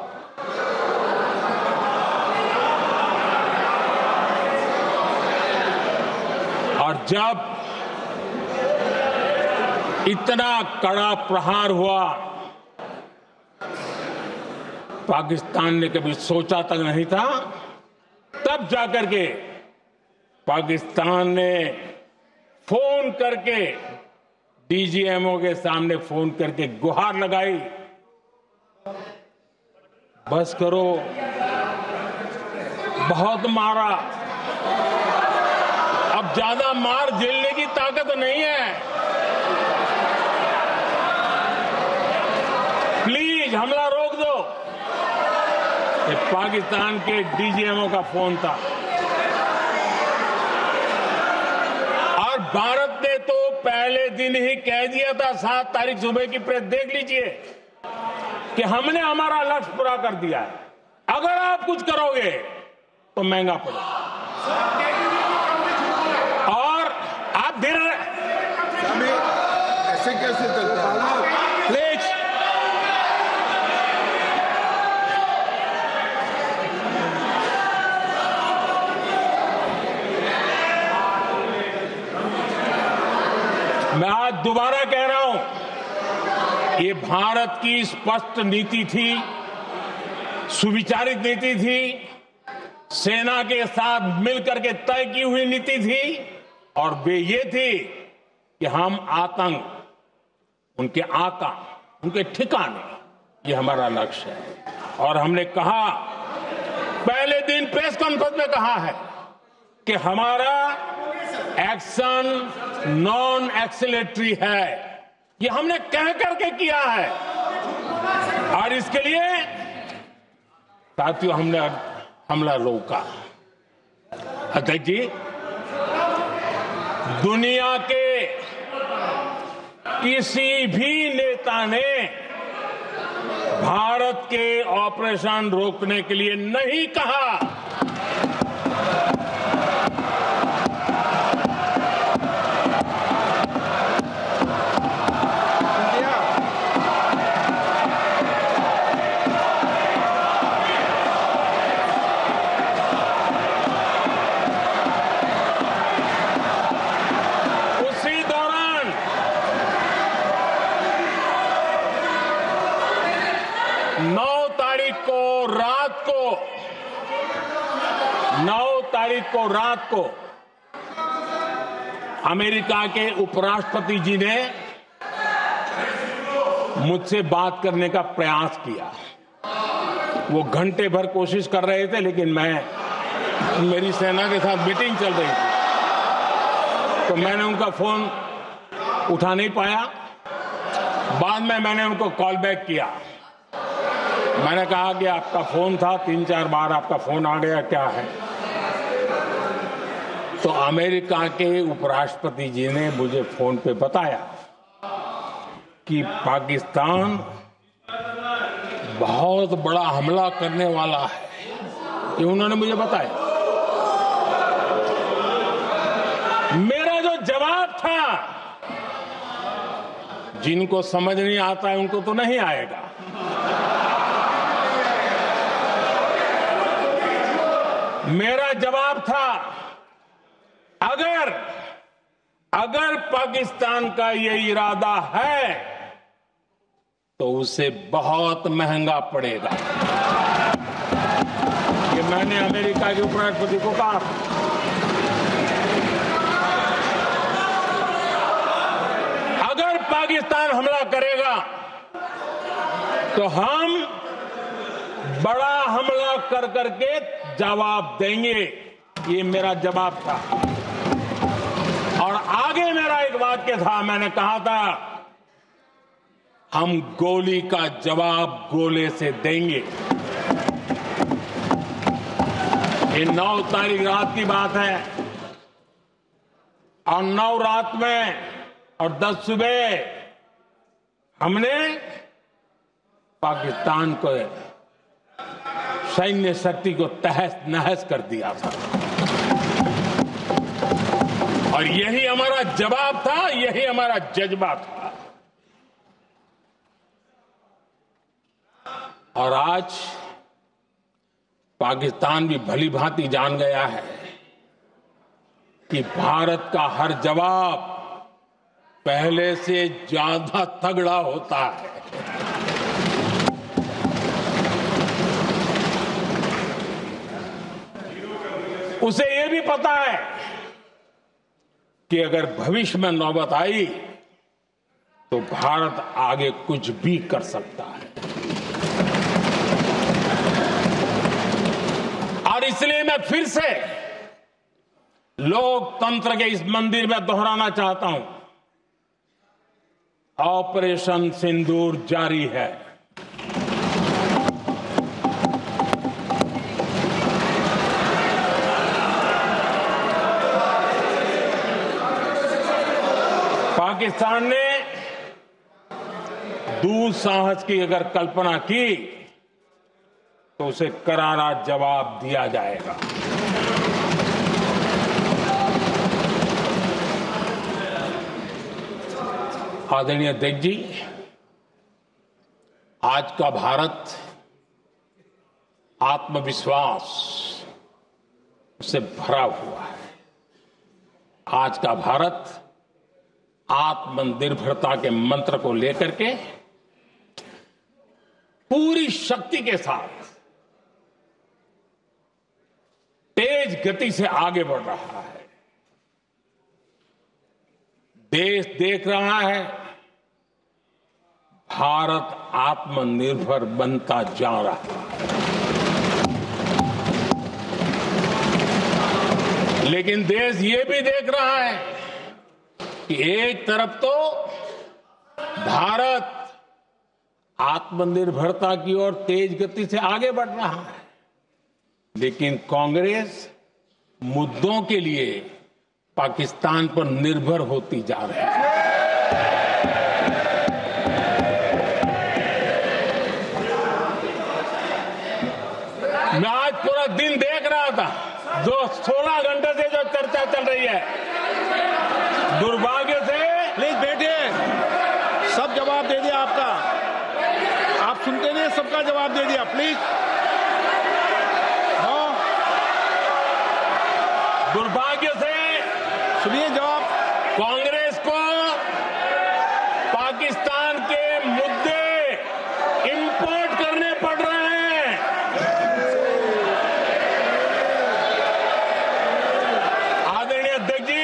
और जब इतना कड़ा प्रहार हुआ, पाकिस्तान ने कभी सोचा तक नहीं था, तब जाकर के पाकिस्तान ने फोन करके डीजीएमओ के सामने फोन करके गुहार लगाई, बस करो, बहुत मारा, अब ज्यादा मार झेलने की ताकत नहीं है, प्लीज हमला रोक दो। ये पाकिस्तान के डीजीएमओ का फोन था। और भारत ने तो पहले दिन ही कह दिया था, 7 तारीख सुबह की प्रेस देख लीजिए, कि हमने हमारा लक्ष्य पूरा कर दिया है, अगर आप कुछ करोगे तो महंगा पड़ेगा। और आप धीरे ऐसे कैसे चलता है? प्लीज मैं आज दोबारा कह रहा हूं, ये भारत की स्पष्ट नीति थी, सुविचारित नीति थी, सेना के साथ मिलकर के तय की हुई नीति थी, और वे ये थी कि हम आतंक, उनके आका, उनके ठिकाने, ये हमारा लक्ष्य है। और हमने कहा, पहले दिन प्रेस कॉन्फ्रेंस में कहा है कि हमारा एक्शन नॉन एक्सीलेटरी है, ये हमने कह करके किया है। और इसके लिए साथियों हमने हमला रोका। अध्यक्ष जी, दुनिया के किसी भी नेता ने भारत के ऑपरेशन रोकने के लिए नहीं कहा। उसी दौरान 9 तारीख को रात को अमेरिका के उपराष्ट्रपति जी ने मुझसे बात करने का प्रयास किया। वो घंटे भर कोशिश कर रहे थे, लेकिन मेरी सेना के साथ मीटिंग चल रही थी, तो मैंने उनका फोन उठा नहीं पाया। बाद में मैंने उनको कॉल बैक किया। मैंने कहा कि आपका फोन था, 3-4 बार आपका फोन आ गया, क्या है? तो अमेरिका के उपराष्ट्रपति जी ने मुझे फोन पे बताया कि पाकिस्तान बहुत बड़ा हमला करने वाला है, ये उन्होंने मुझे बताया। मेरा जो जवाब था, जिनको समझ नहीं आता है उनको तो नहीं आएगा। मेरा जवाब था, अगर पाकिस्तान का ये इरादा है तो उसे बहुत महंगा पड़ेगा। ये मैंने अमेरिका के उपराष्ट्रपति को कहा। अगर पाकिस्तान हमला करेगा तो हम बड़ा हमला कर करके जवाब देंगे, ये मेरा जवाब था। और आगे मेरा एक वाक्य था, मैंने कहा था हम गोली का जवाब गोले से देंगे। ये 9 तारीख रात की बात है और 9 रात में और 10 सुबह हमने पाकिस्तान को सैन्य शक्ति को तहस नहस कर दिया था। और यही हमारा जवाब था, यही हमारा जज्बा था। और आज पाकिस्तान भी भली भांति जान गया है कि भारत का हर जवाब पहले से ज्यादा तगड़ा होता है। उसे यह भी पता है कि अगर भविष्य में नौबत आई तो भारत आगे कुछ भी कर सकता है। और इसलिए मैं फिर से लोकतंत्र के इस मंदिर में दोहराना चाहता हूं, ऑपरेशन सिंदूर जारी है। पाकिस्तान ने दुस्साहस की अगर कल्पना की तो उसे करारा जवाब दिया जाएगा। आदरणीय अध्यक्ष जी, आज का भारत आत्मविश्वास से भरा हुआ है। आज का भारत आत्मनिर्भरता के मंत्र को लेकर के पूरी शक्ति के साथ तेज गति से आगे बढ़ रहा है। देश देख रहा है भारत आत्मनिर्भर बनता जा रहा है। लेकिन देश ये भी देख रहा है कि एक तरफ तो भारत आत्मनिर्भरता की ओर तेज गति से आगे बढ़ रहा है, लेकिन कांग्रेस मुद्दों के लिए पाकिस्तान पर निर्भर होती जा रही है। मैं आज पूरा दिन देख रहा था, जो 16 घंटे से जो चर्चा चल रही है, दुर्भाग्य से। प्लीज बैठिए, सब जवाब दे दिया आपका। आप सुनते नहीं, सबका जवाब दे दिया। प्लीज दुर्भाग्य से सुनिए जवाब। कांग्रेस को पाकिस्तान के मुद्दे इंपोर्ट करने पड़ रहे हैं। आदरणीय अध्यक्ष जी,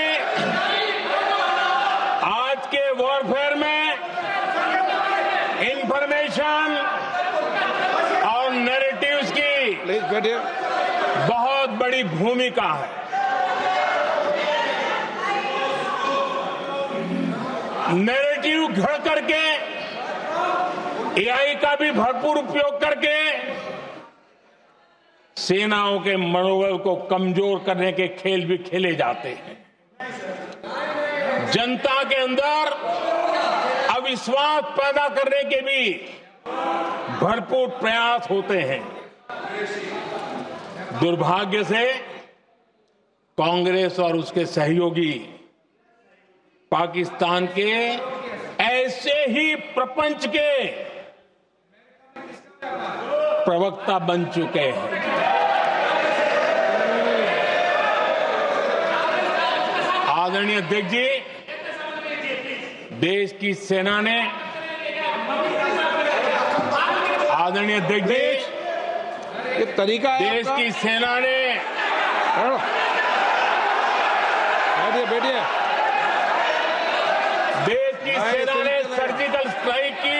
आज के वॉरफेयर में इंफॉर्मेशन और नैरेटिव्स की प्लीज बैठिए। बहुत बड़ी भूमिका है। नैरेटिव घड़ करके, एआई का भी भरपूर उपयोग करके सेनाओं के मनोबल को कमजोर करने के खेल भी खेले जाते हैं। जनता के अंदर अविश्वास पैदा करने के भी भरपूर प्रयास होते हैं। दुर्भाग्य से कांग्रेस और उसके सहयोगी पाकिस्तान के ऐसे ही प्रपंच के प्रवक्ता बन चुके हैं। आदरणीय अध्यक्ष जी, देश की सेना ने, आदरणीय अध्यक्ष जी, ये तरीका है देश आपका? की सेना ने, बैठिए बैठिए। देश की सेना ने सर्जिकल स्ट्राइक की।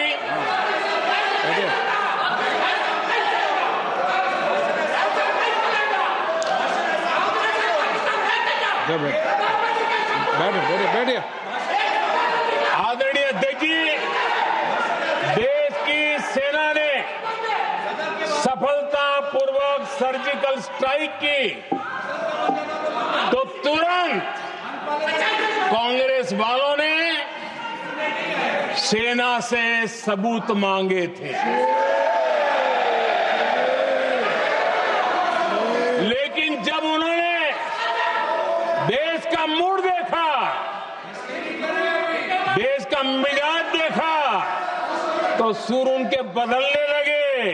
बैठिए। बैठिए बैठिए। आदरणीय अध्यक्ष जी, देश की सेना ने सफलतापूर्वक सर्जिकल स्ट्राइक की तो तुरंत कांग्रेस वालों ने सेना से सबूत मांगे थे। लेकिन जब उन्होंने देश का मूड देखा, देश का मिजाज देखा, तो सुर उनके बदलने लगे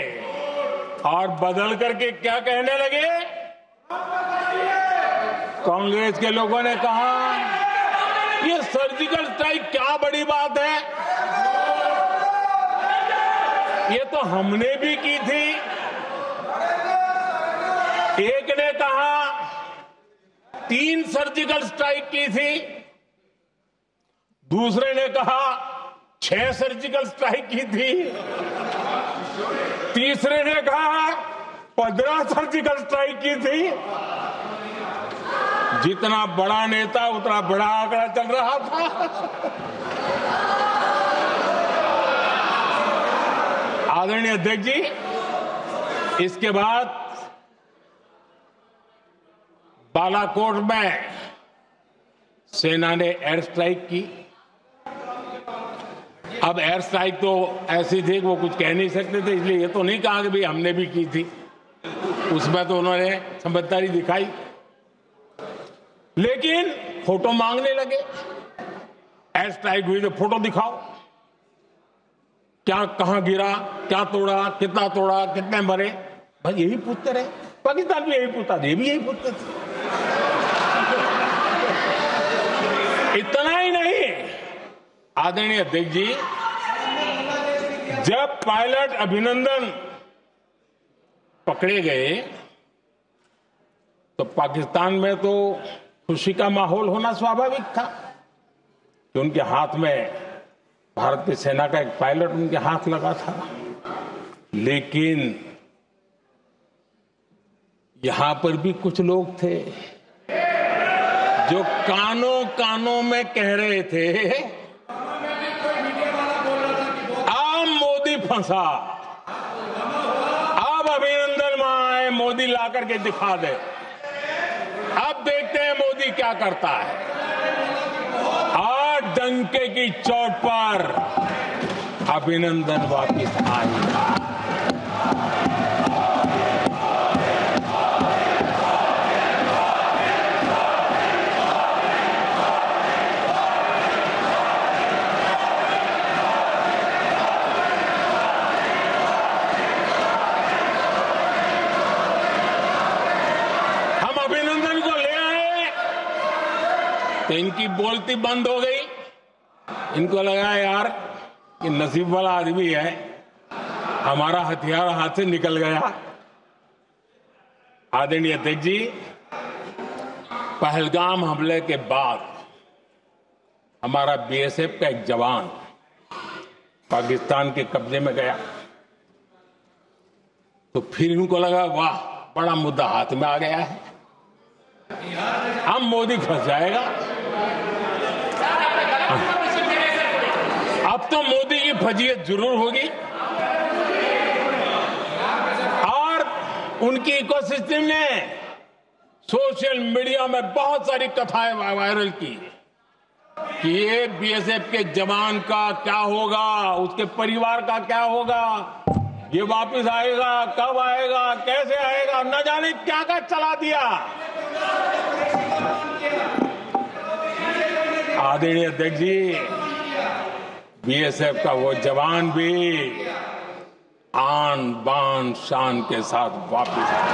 और बदल करके क्या कहने लगे? कांग्रेस के लोगों ने कहा, ये सर्जिकल स्ट्राइक क्या बड़ी बात है, ये तो हमने भी की थी। एक ने कहा 3 सर्जिकल स्ट्राइक की थी, दूसरे ने कहा 6 सर्जिकल स्ट्राइक की थी, तीसरे ने कहा 15 सर्जिकल स्ट्राइक की थी। जितना बड़ा नेता उतना बड़ा आंकड़ा चल रहा था। आदरणीय अध्यक्ष जी, इसके बाद बालाकोट में सेना ने एयर स्ट्राइक की। अब एयर स्ट्राइक तो ऐसी थी कि वो कुछ कह नहीं सकते थे, इसलिए ये तो नहीं कहा कि भाई हमने भी की थी। उसमें तो उन्होंने समझदारी दिखाई, लेकिन फोटो मांगने लगे। एयर स्ट्राइक हुई तो फोटो दिखाओ, क्या कहां गिरा, क्या तोड़ा, कितने मरे, बस यही पूछते रहे। पाकिस्तान भी यही पूछता था, ये भी यही पूछते थे। इतना ही नहीं, आदरणीय अध्यक्ष जी, जब पायलट अभिनंदन पकड़े गए तो पाकिस्तान में तो खुशी का माहौल होना स्वाभाविक था कि उनके हाथ में भारत की सेना का एक पायलट उनके हाथ लगा था। लेकिन यहां पर भी कुछ लोग थे जो कानों कानों में कह रहे थे, अब मोदी फंसा, अब अभिनंदन वहां आए, मोदी ला करके दिखा दे, अब देखते हैं मोदी क्या करता है। आज डंके की चोट पर अभिनंदन वापिस आएगा। तो इनकी बोलती बंद हो गई। इनको लगा यार कि नसीब वाला आदमी है, हमारा हथियार हाथ से निकल गया। आदरणीय अध्यक्ष जी, पहलगाम हमले के बाद हमारा बीएसएफ का एक जवान पाकिस्तान के कब्जे में गया, तो फिर इनको लगा वाह बड़ा मुद्दा हाथ में आ गया है, हम मोदी फंस जाएगा। अब तो मोदी की फजीयत जरूर होगी और उनकी इकोसिस्टम ने सोशल मीडिया में बहुत सारी कथाएं वायरल की कि ये बीएसएफ के जवान का क्या होगा, उसके परिवार का क्या होगा, ये वापस आएगा, कब आएगा, कैसे आएगा, न जाने क्या क्या चला दिया। आदरणीय अध्यक्ष जी, बीएसएफ का वो जवान भी आन बान शान के साथ वापस आए।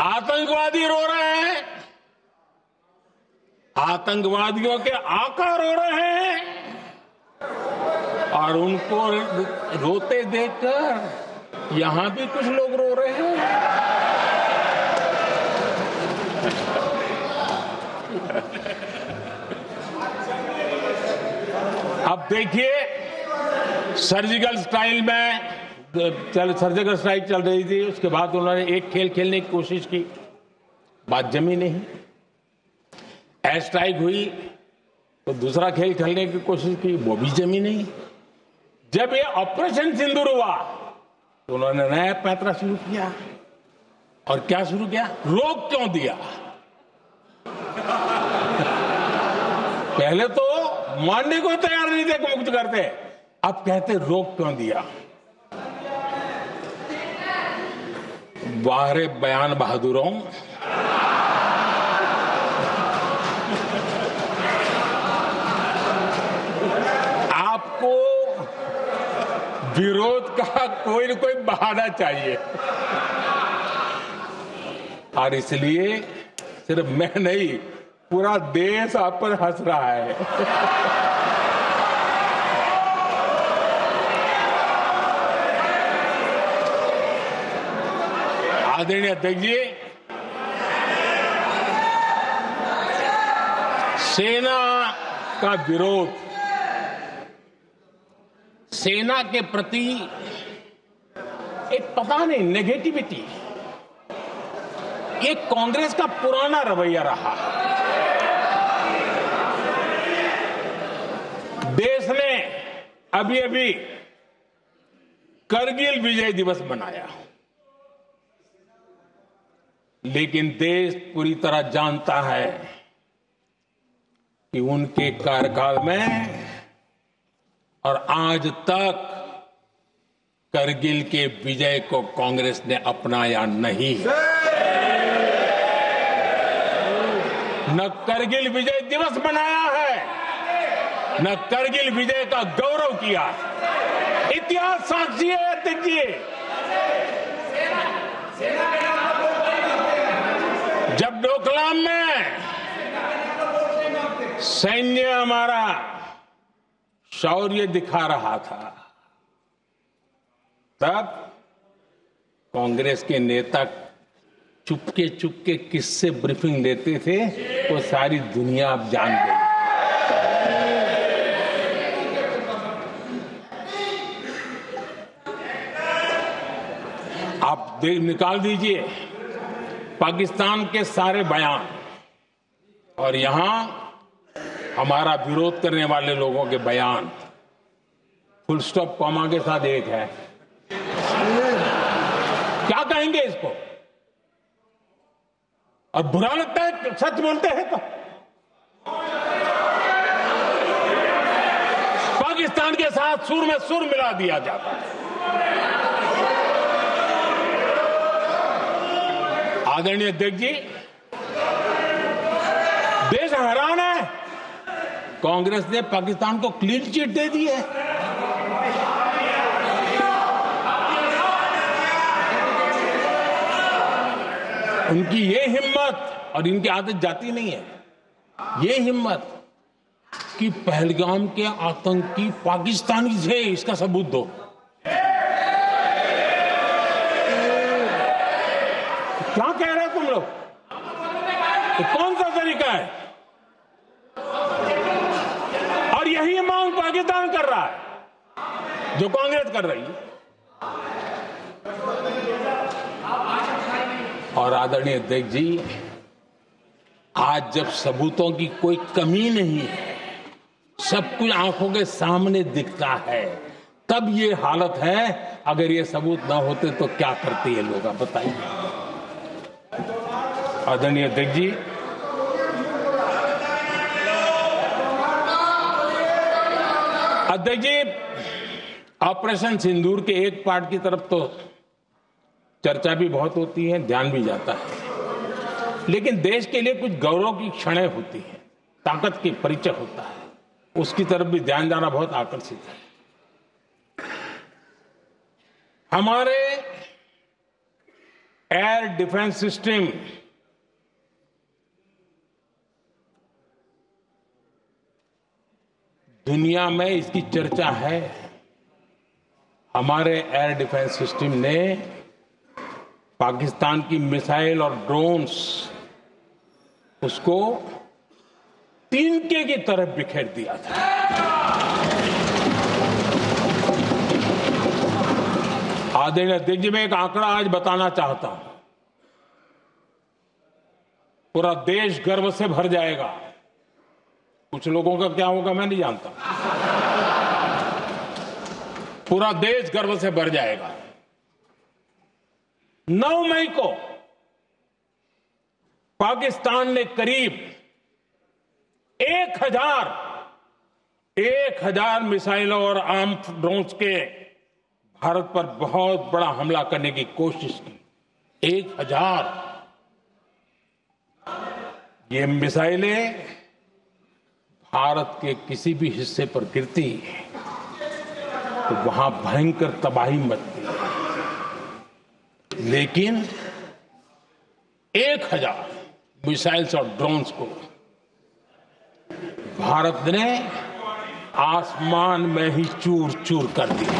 आतंकवादी रो रहे हैं, आतंकवादियों के आका रो रहे हैं, और उनको रोते देखकर यहां भी कुछ लोग रो रहे हैं। अब देखिए, सर्जिकल स्ट्राइक सर्जिकल स्ट्राइक चल रही थी, उसके बाद उन्होंने एक खेल खेलने की कोशिश की, बात जमी नहीं। एयर स्ट्राइक हुई तो दूसरा खेल खेलने की कोशिश की, वो भी जमी नहीं। जब ये ऑपरेशन सिंदूर हुआ तो उन्होंने नया पैंतरा शुरू किया, और क्या शुरू किया, रोक क्यों दिया। पहले तो मानने को तैयार नहीं थे कि मुक्त करते, अब कहते रोक क्यों दिया। बाहरे बयान बहादुरों, आपको विरोध का कोई न कोई बहाना चाहिए, और इसलिए सिर्फ मैं नहीं, पूरा देश आप पर हंस रहा है। आदरणीय अध्यक्ष जी, सेना का विरोध, सेना के प्रति एक पता नहीं नेगेटिविटी, ये कांग्रेस का पुराना रवैया रहा है। देश ने अभी अभी करगिल विजय दिवस मनाया, लेकिन देश पूरी तरह जानता है कि उनके कार्यकाल में और आज तक करगिल के विजय को कांग्रेस ने अपनाया नहीं है। न करगिल विजय दिवस मनाया है, न करगिल विजय का गौरव किया। इतिहास साक्षी है अध्यक्ष जी। जब डोकलाम में सैन्य हमारा शौर्य दिखा रहा था, तब कांग्रेस के नेता चुपके चुपके किससे ब्रीफिंग लेते थे, वो सारी दुनिया अब जान गई। आप निकाल दीजिए पाकिस्तान के सारे बयान, और यहां हमारा विरोध करने वाले लोगों के बयान, फुल स्टॉप कॉमा के साथ एक है। क्या कहेंगे इसको? और बुरा लगता है सच बोलते हैं तो। पाकिस्तान के साथ सुर में सुर मिला दिया जाता है। आदरणीय अध्यक्ष जी, देश हैरान है, कांग्रेस ने पाकिस्तान को क्लीन चिट दे दी है। उनकी ये हिम्मत, और इनकी आदत जाती नहीं है, ये हिम्मत कि पहलगाम के आतंकी पाकिस्तानी थे, इसका सबूत दो। क्या कह रहे हो तुम लोग? तो कौन सा तरीका है? और यही मांग पाकिस्तान कर रहा है जो कांग्रेस कर रही है। और आदरणीय अध्यक्ष जी, आज जब सबूतों की कोई कमी नहीं है, सब कुछ आंखों के सामने दिखता है, तब ये हालत है। अगर ये सबूत ना होते तो क्या करते ये लोग, आप बताइए। आदरणीय अध्यक्ष जी, ऑपरेशन सिंदूर के एक पार्ट की तरफ तो चर्चा भी बहुत होती है, ध्यान भी जाता है, लेकिन देश के लिए कुछ गौरव की क्षणें होती हैं, ताकत की परिचय होता है, उसकी तरफ भी ध्यान जाना बहुत आकर्षित है। हमारे एयर डिफेंस सिस्टम दुनिया में इसकी चर्चा है। हमारे एयर डिफेंस सिस्टम ने पाकिस्तान की मिसाइल और ड्रोन्स उसको तिनके की तरफ बिखेर दिया था। आदरणीय अध्यक्ष जी, मैं एक आंकड़ा आज बताना चाहता हूं, पूरा देश गर्व से भर जाएगा। कुछ लोगों का क्या होगा मैं नहीं जानता, पूरा देश गर्व से भर जाएगा। 9 मई को पाकिस्तान ने करीब 1000 मिसाइलों और आर्म्ड ड्रोन्स के भारत पर बहुत बड़ा हमला करने की कोशिश की। 1000 ये मिसाइलें भारत के किसी भी हिस्से पर गिरती तो वहां भयंकर तबाही मचती, लेकिन 1000 मिसाइल्स और ड्रोन्स को भारत ने आसमान में ही चूर चूर कर दिया।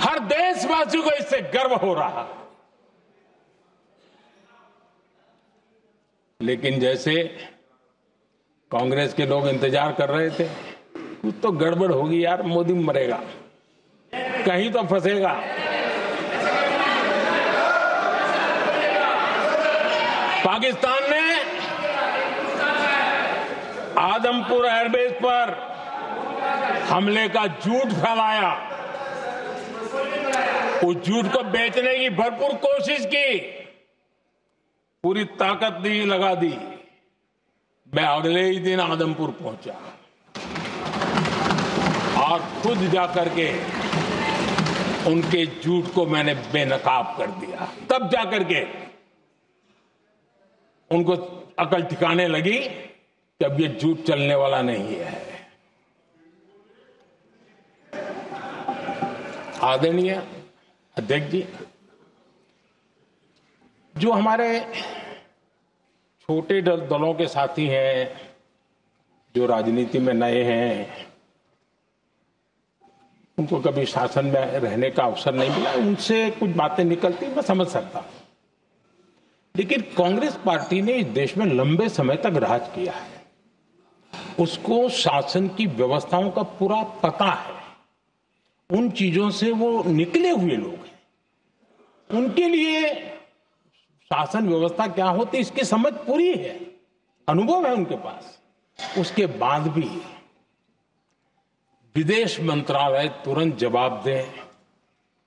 हर देशवासी को इससे गर्व हो रहा। लेकिन जैसे कांग्रेस के लोग इंतजार कर रहे थे, कुछ तो गड़बड़ होगी यार, मोदी मरेगा, कहीं तो फंसेगा। पाकिस्तान ने आदमपुर एयरबेस पर हमले का झूठ फैलाया, उस झूठ को बेचने की भरपूर कोशिश की, पूरी ताकत नहीं लगा दी। मैं अगले ही दिन आदमपुर पहुंचा और खुद जाकर के उनके झूठ को मैंने बेनकाब कर दिया। तब जाकर के उनको अकल ठिकाने लगी कि अब ये झूठ चलने वाला नहीं है। आदरणीय अध्यक्ष जी, जो हमारे छोटे दलों के साथी हैं, जो राजनीति में नए हैं, उनको कभी शासन में रहने का अवसर नहीं मिला, उनसे कुछ बातें निकलती मैं समझ सकता हूं। लेकिन कांग्रेस पार्टी ने इस देश में लंबे समय तक राज किया है, उसको शासन की व्यवस्थाओं का पूरा पता है, उन चीजों से वो निकले हुए लोग हैं, उनके लिए शासन व्यवस्था क्या होती इसकी समझ पूरी है, अनुभव है उनके पास। उसके बाद भी विदेश मंत्रालय तुरंत जवाब दे,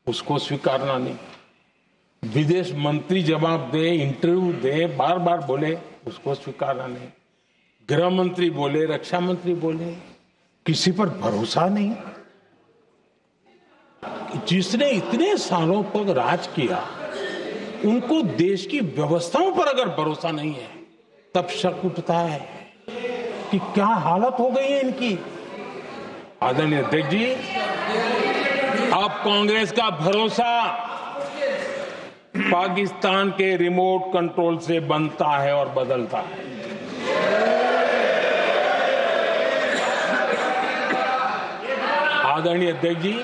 उसको स्वीकारना नहीं। विदेश मंत्री जवाब दे, इंटरव्यू दे, बार बार बोले, उसको स्वीकारना नहीं। गृह मंत्री बोले, रक्षा मंत्री बोले, किसी पर भरोसा नहीं। जिसने इतने सालों तक राज किया, उनको देश की व्यवस्थाओं पर अगर भरोसा नहीं है, तब शक उठता है कि क्या हालत हो गई है इनकी। आदरणीय अध्यक्ष जी, अब कांग्रेस का भरोसा पाकिस्तान के रिमोट कंट्रोल से बनता है और बदलता है। आदरणीय अध्यक्ष जी,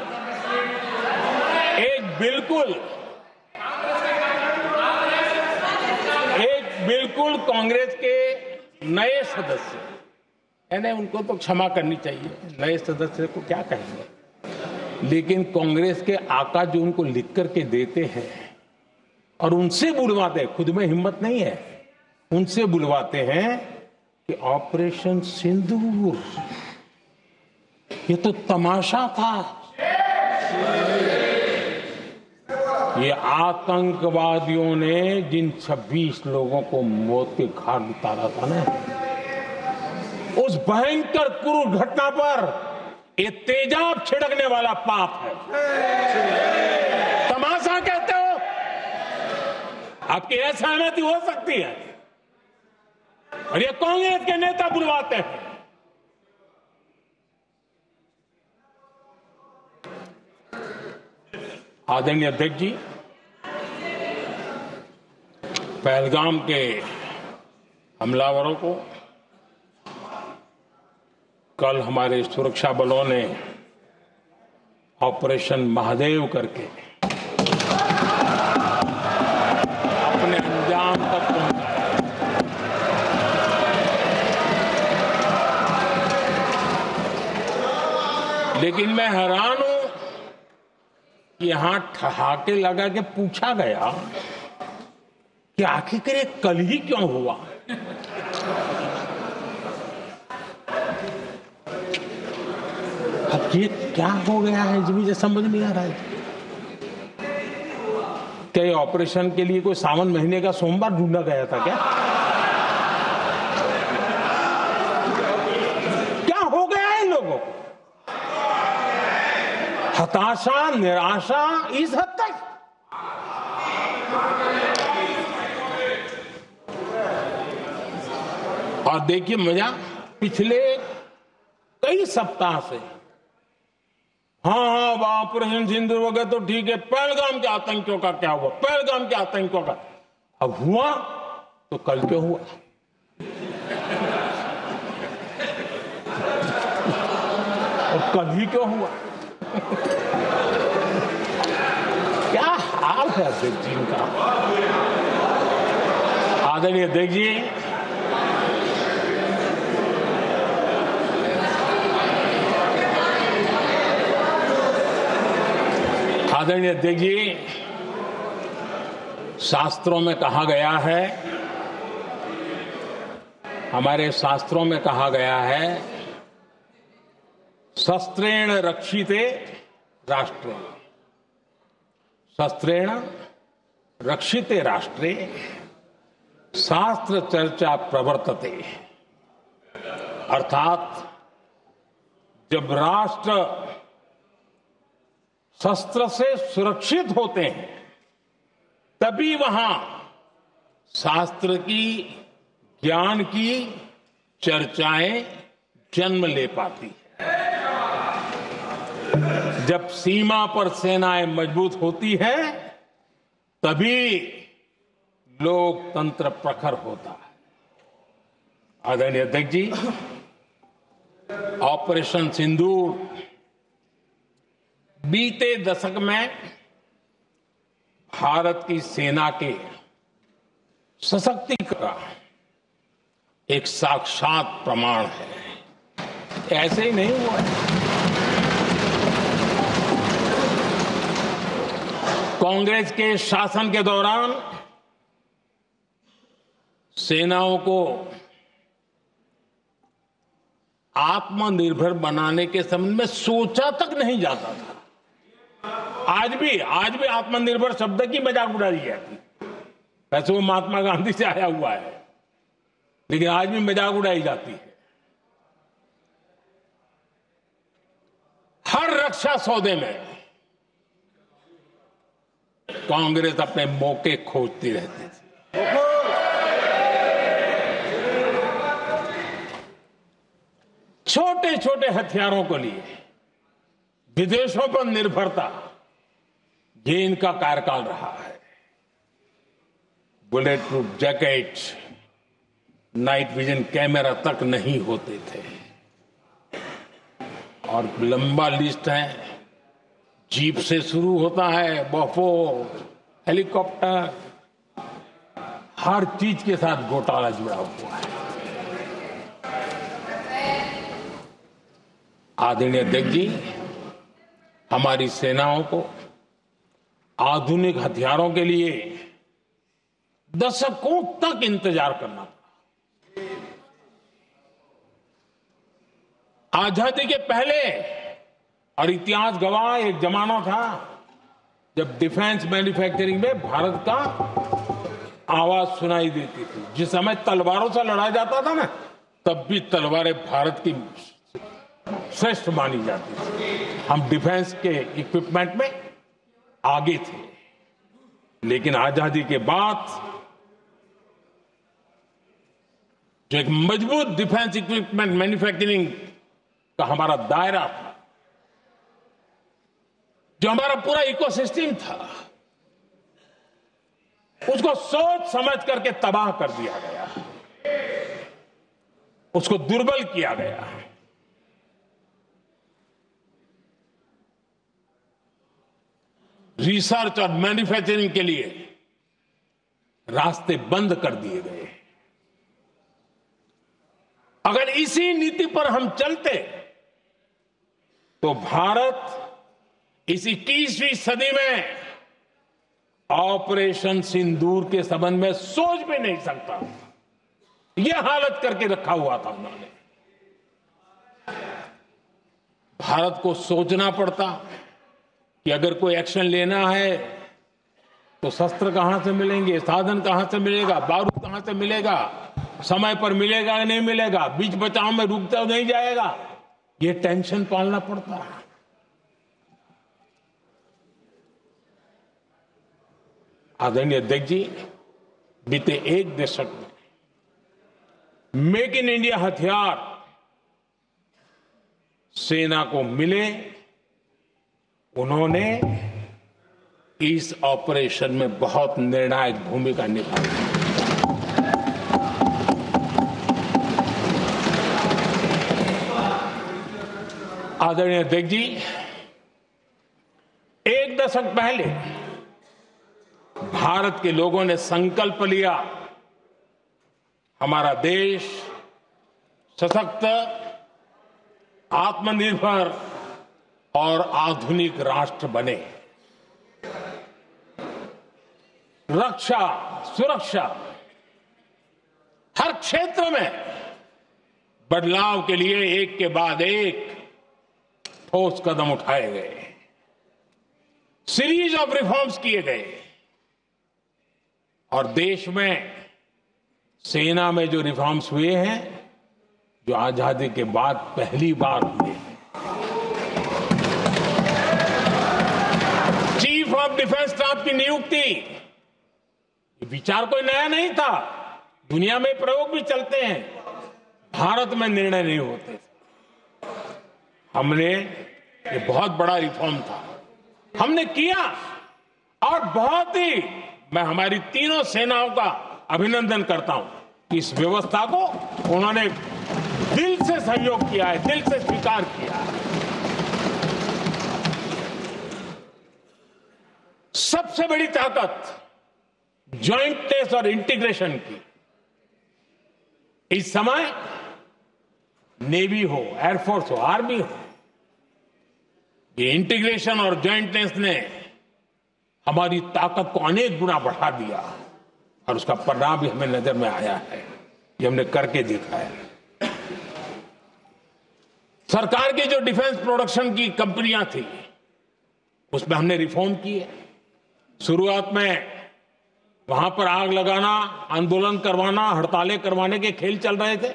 एक बिल्कुल कांग्रेस के नए सदस्य, यानी उनको तो क्षमा करनी चाहिए, नए सदस्य को क्या कहेंगे, लेकिन कांग्रेस के आका जो उनको लिख करके देते हैं और उनसे बुलवाते, खुद में हिम्मत नहीं है, उनसे बुलवाते हैं कि ऑपरेशन सिंदूर ये तो तमाशा था, ये आतंकवादियों ने जिन 26 लोगों को मौत के घाट उतारा था ना, उस भयंकर क्रूर घटना पर ये तेजाब छिड़कने वाला पाप है। तमाशा कहते हो? आपकी असहमति हो सकती है, और ये कांग्रेस के नेता बुलवाते हैं। आदरणीय अध्यक्ष जी, पहलगाम के हमलावरों को कल हमारे सुरक्षा बलों ने ऑपरेशन महादेव करके अपने अंजाम तक पहुंचाया। लेकिन मैं हैरान हूं कि यहां ठहाके लगा के पूछा गया कि आखिर ये कल ही क्यों हुआ। अब ये क्या हो गया है जी, मुझे समझ नहीं आ रहा है। क्या ये ऑपरेशन के लिए कोई सावन महीने का सोमवार ढूंढा गया था क्या? क्या हो गया है इन लोगों को? हताशा, निराशा इस हद तक। और देखिए मजा, पिछले कई सप्ताह से हाँ ऑपरेशन सिंदूर वगैरह तो ठीक है, पहलगाम के आतंकियों का क्या हुआ, पहलगाम के आतंकियों का अब हुआ तो कल क्यों हुआ? और कल ही क्यों हुआ? क्या हाल है अध्यक्ष जी का। आदरणीय अध्यक्ष जी, आदरणीय अध्यक्ष जी, शास्त्रों में कहा गया है, हमारे शास्त्रों में कहा गया है, शस्त्रेण रक्षिते राष्ट्रे, शस्त्रेण रक्षिते राष्ट्रे शास्त्र चर्चा प्रवर्तते। अर्थात जब राष्ट्र शस्त्र से सुरक्षित होते हैं तभी वहां शास्त्र की, ज्ञान की चर्चाएं जन्म ले पाती है। जब सीमा पर सेनाएं मजबूत होती है तभी लोकतंत्र प्रखर होता है। आदरणीय अध्यक्ष जी, ऑपरेशन सिंदूर बीते दशक में भारत की सेना के सशक्तिकरण का एक साक्षात प्रमाण है। ऐसे ही नहीं हुआ है। कांग्रेस के शासन के दौरान सेनाओं को आत्मनिर्भर बनाने के संबंध में सोचा तक नहीं जाता था। आज भी आत्मनिर्भर शब्द की मजाक उड़ा दी जाती। वैसे वो महात्मा गांधी से आया हुआ है, लेकिन आज भी मजाक उड़ाई जाती है। हर रक्षा सौदे में कांग्रेस अपने मौके खोजती रहती थी। छोटे छोटे हथियारों को लिए विदेशों पर निर्भरता, ये इनका कार्यकाल रहा है। Bullet proof jacket, night vision camera तक नहीं होते थे, और लंबा लिस्ट है। जीप से शुरू होता है, बफो, हेलीकॉप्टर, हर चीज के साथ घोटाला जुड़ा हुआ है। आदरणीय अध्यक्ष जी, हमारी सेनाओं को आधुनिक हथियारों के लिए दशकों तक इंतजार करना पड़ा। आजादी के पहले, और इतिहास गवाह, एक जमाना था जब डिफेंस मैन्युफैक्चरिंग में भारत का आवाज सुनाई देती थी। जिस समय तलवारों से लड़ा जाता था ना, तब भी तलवारें भारत की श्रेष्ठ मानी जाती थी। हम डिफेंस के इक्विपमेंट में आगे थे। लेकिन आजादी के बाद जो एक मजबूत डिफेंस इक्विपमेंट मैन्युफैक्चरिंग का हमारा दायरा था, जो हमारा पूरा इकोसिस्टम था, उसको सोच समझ करके तबाह कर दिया गया, उसको दुर्बल किया गया। रिसर्च और मैन्युफैक्चरिंग के लिए रास्ते बंद कर दिए गए। अगर इसी नीति पर हम चलते तो भारत इस 21वीं सदी में ऑपरेशन सिंदूर के संबंध में सोच भी नहीं सकता। यह हालत करके रखा हुआ था उन्होंने। भारत को सोचना पड़ता कि अगर कोई एक्शन लेना है तो शस्त्र कहां से मिलेंगे, साधन कहां से मिलेगा, बारूद कहां से मिलेगा, समय पर मिलेगा या नहीं मिलेगा, बीच बचाव में रुक तो नहीं जाएगा। ये टेंशन पालना पड़ता है। आदरणीय अध्यक्ष जी, बीते एक दशक में मेक इन इंडिया हथियार सेना को मिले, उन्होंने इस ऑपरेशन में बहुत निर्णायक भूमिका निभाई। आदरणीय अध्यक्ष जी, एक दशक पहले भारत के लोगों ने संकल्प लिया, हमारा देश सशक्त, आत्मनिर्भर और आधुनिक राष्ट्र बने। रक्षा, सुरक्षा, हर क्षेत्र में बदलाव के लिए एक के बाद एक ठोस कदम उठाए गए, सीरीज ऑफ रिफॉर्म्स किए गए, और देश में सेना में जो रिफॉर्म्स हुए हैं, जो आजादी के बाद पहली बार हुए हैं। चीफ ऑफ डिफेंस स्टाफ की नियुक्ति, ये विचार कोई नया नहीं था, दुनिया में प्रयोग भी चलते हैं, भारत में निर्णय नहीं होते। हमने, ये बहुत बड़ा रिफॉर्म था, हमने किया, और बहुत ही मैं हमारी तीनों सेनाओं का अभिनंदन करता हूं कि इस व्यवस्था को उन्होंने दिल से सहयोग किया है, दिल से स्वीकार किया है। सबसे बड़ी ताकत ज्वाइंटनेस और इंटीग्रेशन की। इस समय नेवी हो, एयरफोर्स हो, आर्मी हो, ये इंटीग्रेशन और ज्वाइंटनेस ने हमारी ताकत को अनेक गुना बढ़ा दिया, और उसका परिणाम भी हमें नजर में आया है। ये हमने करके दिखाया है। सरकार की जो डिफेंस प्रोडक्शन की कंपनियां थी, उसमें हमने रिफॉर्म किए। शुरुआत में वहां पर आग लगाना, आंदोलन करवाना, हड़तालें करवाने के खेल चल रहे थे,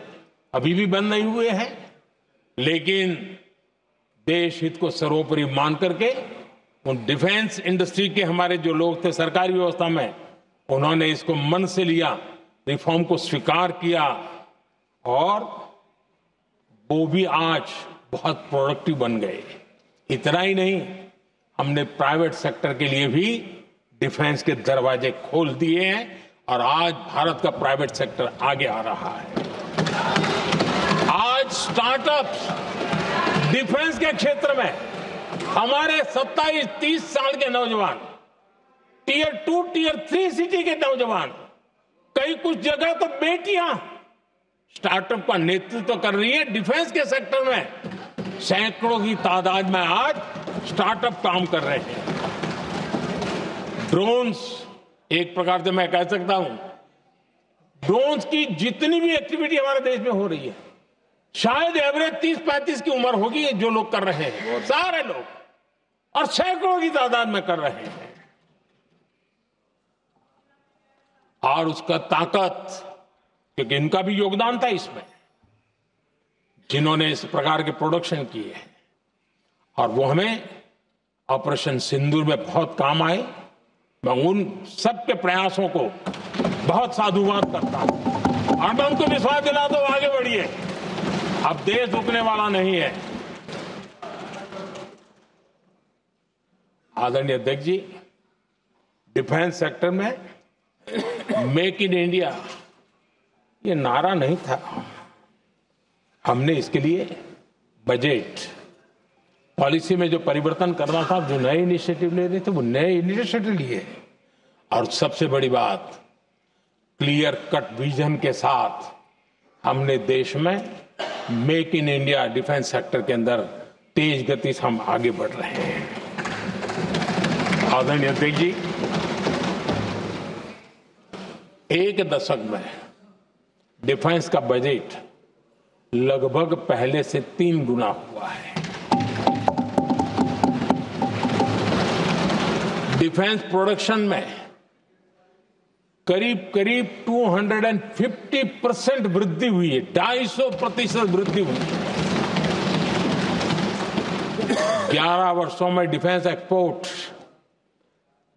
अभी भी बंद नहीं हुए हैं। लेकिन देश हित को सर्वोपरि मान करके उन डिफेंस इंडस्ट्री के हमारे जो लोग थे सरकारी व्यवस्था में, उन्होंने इसको मन से लिया, रिफॉर्म को स्वीकार किया, और वो भी आज बहुत प्रोडक्टिव बन गए। इतना ही नहीं, हमने प्राइवेट सेक्टर के लिए भी डिफेंस के दरवाजे खोल दिए हैं, और आज भारत का प्राइवेट सेक्टर आगे आ रहा है। आज स्टार्टअप्स डिफेंस के क्षेत्र में हमारे 27-30 साल के नौजवान, टियर 2, टियर 3 सिटी के नौजवान, कई कुछ जगह तो बेटियां स्टार्टअप का नेतृत्व कर रही है। डिफेंस के सेक्टर में सैकड़ों की तादाद में आज स्टार्टअप काम कर रहे हैं। ड्रोन्स, एक प्रकार से मैं कह सकता हूं ड्रोन्स की जितनी भी एक्टिविटी हमारे देश में हो रही है, शायद एवरेज 30-35 की उम्र होगी जो लोग कर रहे हैं, सारे लोग, और सैकड़ों की तादाद में कर रहे हैं। और उसका ताकत, क्योंकि इनका भी योगदान था इसमें, जिन्होंने इस प्रकार के प्रोडक्शन किए हैं, और वो हमें ऑपरेशन सिंदूर में बहुत काम आए। मैं उन सबके प्रयासों को बहुत साधुवाद करता हूं और मैं उनको विश्वास दिलाता हूं आगे बढ़िए, अब देश रुकने वाला नहीं है। आदरणीय अध्यक्ष जी, डिफेंस सेक्टर में मेक इन इंडिया ये नारा नहीं था, हमने इसके लिए बजट पॉलिसी में जो परिवर्तन करना था, जो नए इनिशिएटिव ले रहे थे, वो नए इनिशिएटिव लिए। और सबसे बड़ी बात, क्लियर कट विजन के साथ हमने देश में make in India defence sector के अंदर तेज गति से हम आगे बढ़ रहे हैं। आदरणीय अध्यक्ष जी, एक दशक में डिफेंस का बजट लगभग पहले से 3 गुना हुआ है। डिफेंस प्रोडक्शन में करीब करीब 250% वृद्धि हुई है, 250% वृद्धि हुई है। 11 वर्षों में डिफेंस एक्सपोर्ट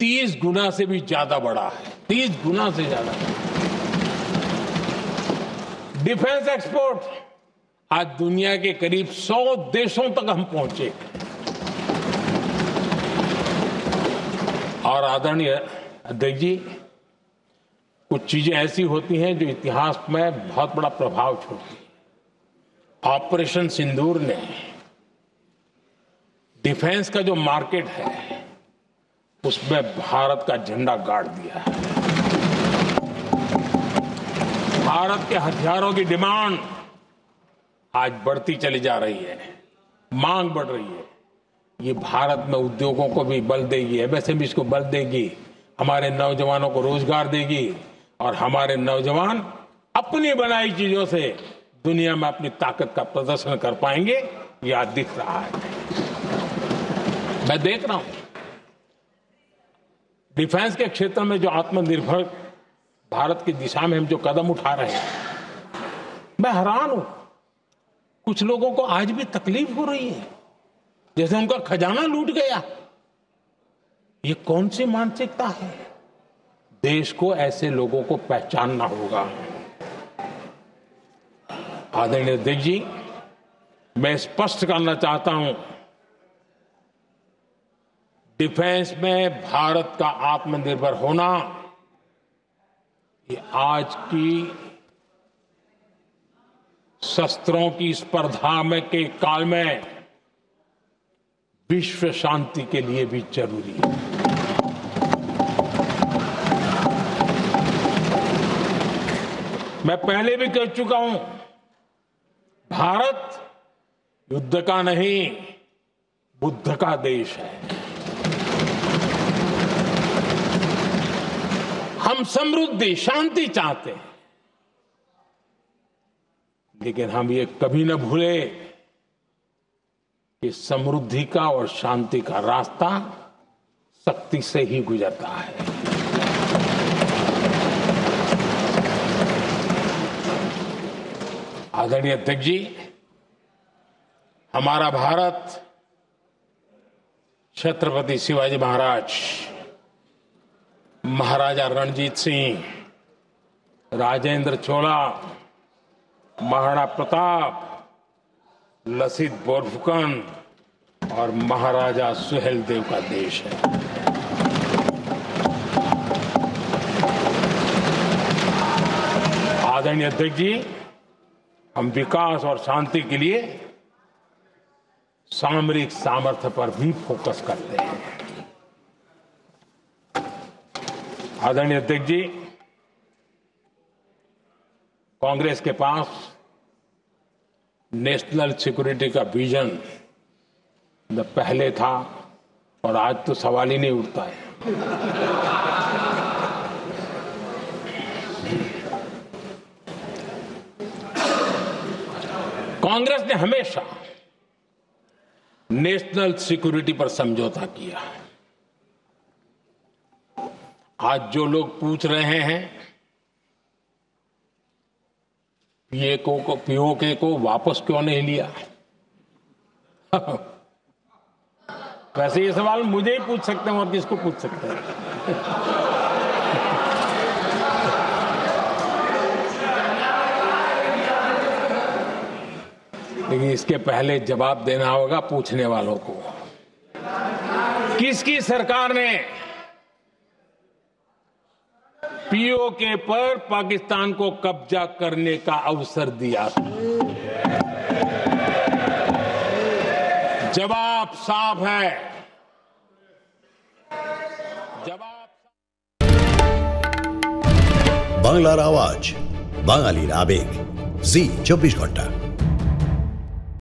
30 गुना से भी ज्यादा बढ़ा है, 30 गुना से ज्यादा। डिफेंस एक्सपोर्ट आज दुनिया के करीब 100 देशों तक हम पहुंचे। और आदरणीय अध्यक्ष जी, कुछ चीजें ऐसी होती हैं जो इतिहास में बहुत बड़ा प्रभाव छोड़ती है। ऑपरेशन सिंदूर ने डिफेंस का जो मार्केट है उसमें भारत का झंडा गाड़ दिया है। भारत के हथियारों की डिमांड आज बढ़ती चली जा रही है, मांग बढ़ रही है। ये भारत में उद्योगों को भी बल देगी, एमएसएमई को बल देगी, हमारे नौजवानों को रोजगार देगी, और हमारे नौजवान अपनी बनाई चीजों से दुनिया में अपनी ताकत का प्रदर्शन कर पाएंगे। ये आज दिख रहा है, मैं देख रहा हूं। डिफेंस के क्षेत्र में जो आत्मनिर्भर भारत की दिशा में हम जो कदम उठा रहे हैं, मैं हैरान हूं। कुछ लोगों को आज भी तकलीफ हो रही है, जैसे उनका खजाना लूट गया। ये कौन सी मानसिकता है? देश को ऐसे लोगों को पहचानना होगा। आदरणीय अध्यक्ष जी, मैं स्पष्ट करना चाहता हूं, डिफेंस में भारत का आत्मनिर्भर होना ये आज की शस्त्रों की स्पर्धा में के काल में विश्व शांति के लिए भी जरूरी है। मैं पहले भी कह चुका हूं, भारत युद्ध का नहीं, बुद्ध का देश है। हम समृद्धि, शांति चाहते हैं, लेकिन हम ये कभी न भूले कि समृद्धि का और शांति का रास्ता शक्ति से ही गुजरता है। आदरणीय अध्यक्ष जी, हमारा भारत छत्रपति शिवाजी महाराज, महाराजा रणजीत सिंह, राजेंद्र चोला, महाराणा प्रताप, लसित बोरफुकन और महाराजा सुहेलदेव का देश है। आदरणीय अध्यक्ष जी, हम विकास और शांति के लिए सामरिक सामर्थ्य पर भी फोकस करते हैं। आदरणीय अध्यक्ष जी, कांग्रेस के पास नेशनल सिक्योरिटी का विजन पहले था और आज तो सवाल ही नहीं उठता है। कांग्रेस ने हमेशा नेशनल सिक्योरिटी पर समझौता किया। आज जो लोग पूछ रहे हैं पीओके को वापस क्यों नहीं लिया, वैसे ये सवाल मुझे ही पूछ सकते हैं और किसको पूछ सकते हैं। लेकिन इसके पहले जवाब देना होगा पूछने वालों को। किसकी सरकार ने पीओके पर पाकिस्तान को कब्जा करने का अवसर दिया था? जवाब साफ है। বাংলার আওয়াজ, বাঙালির আবেগ, জি 24 ঘন্টা।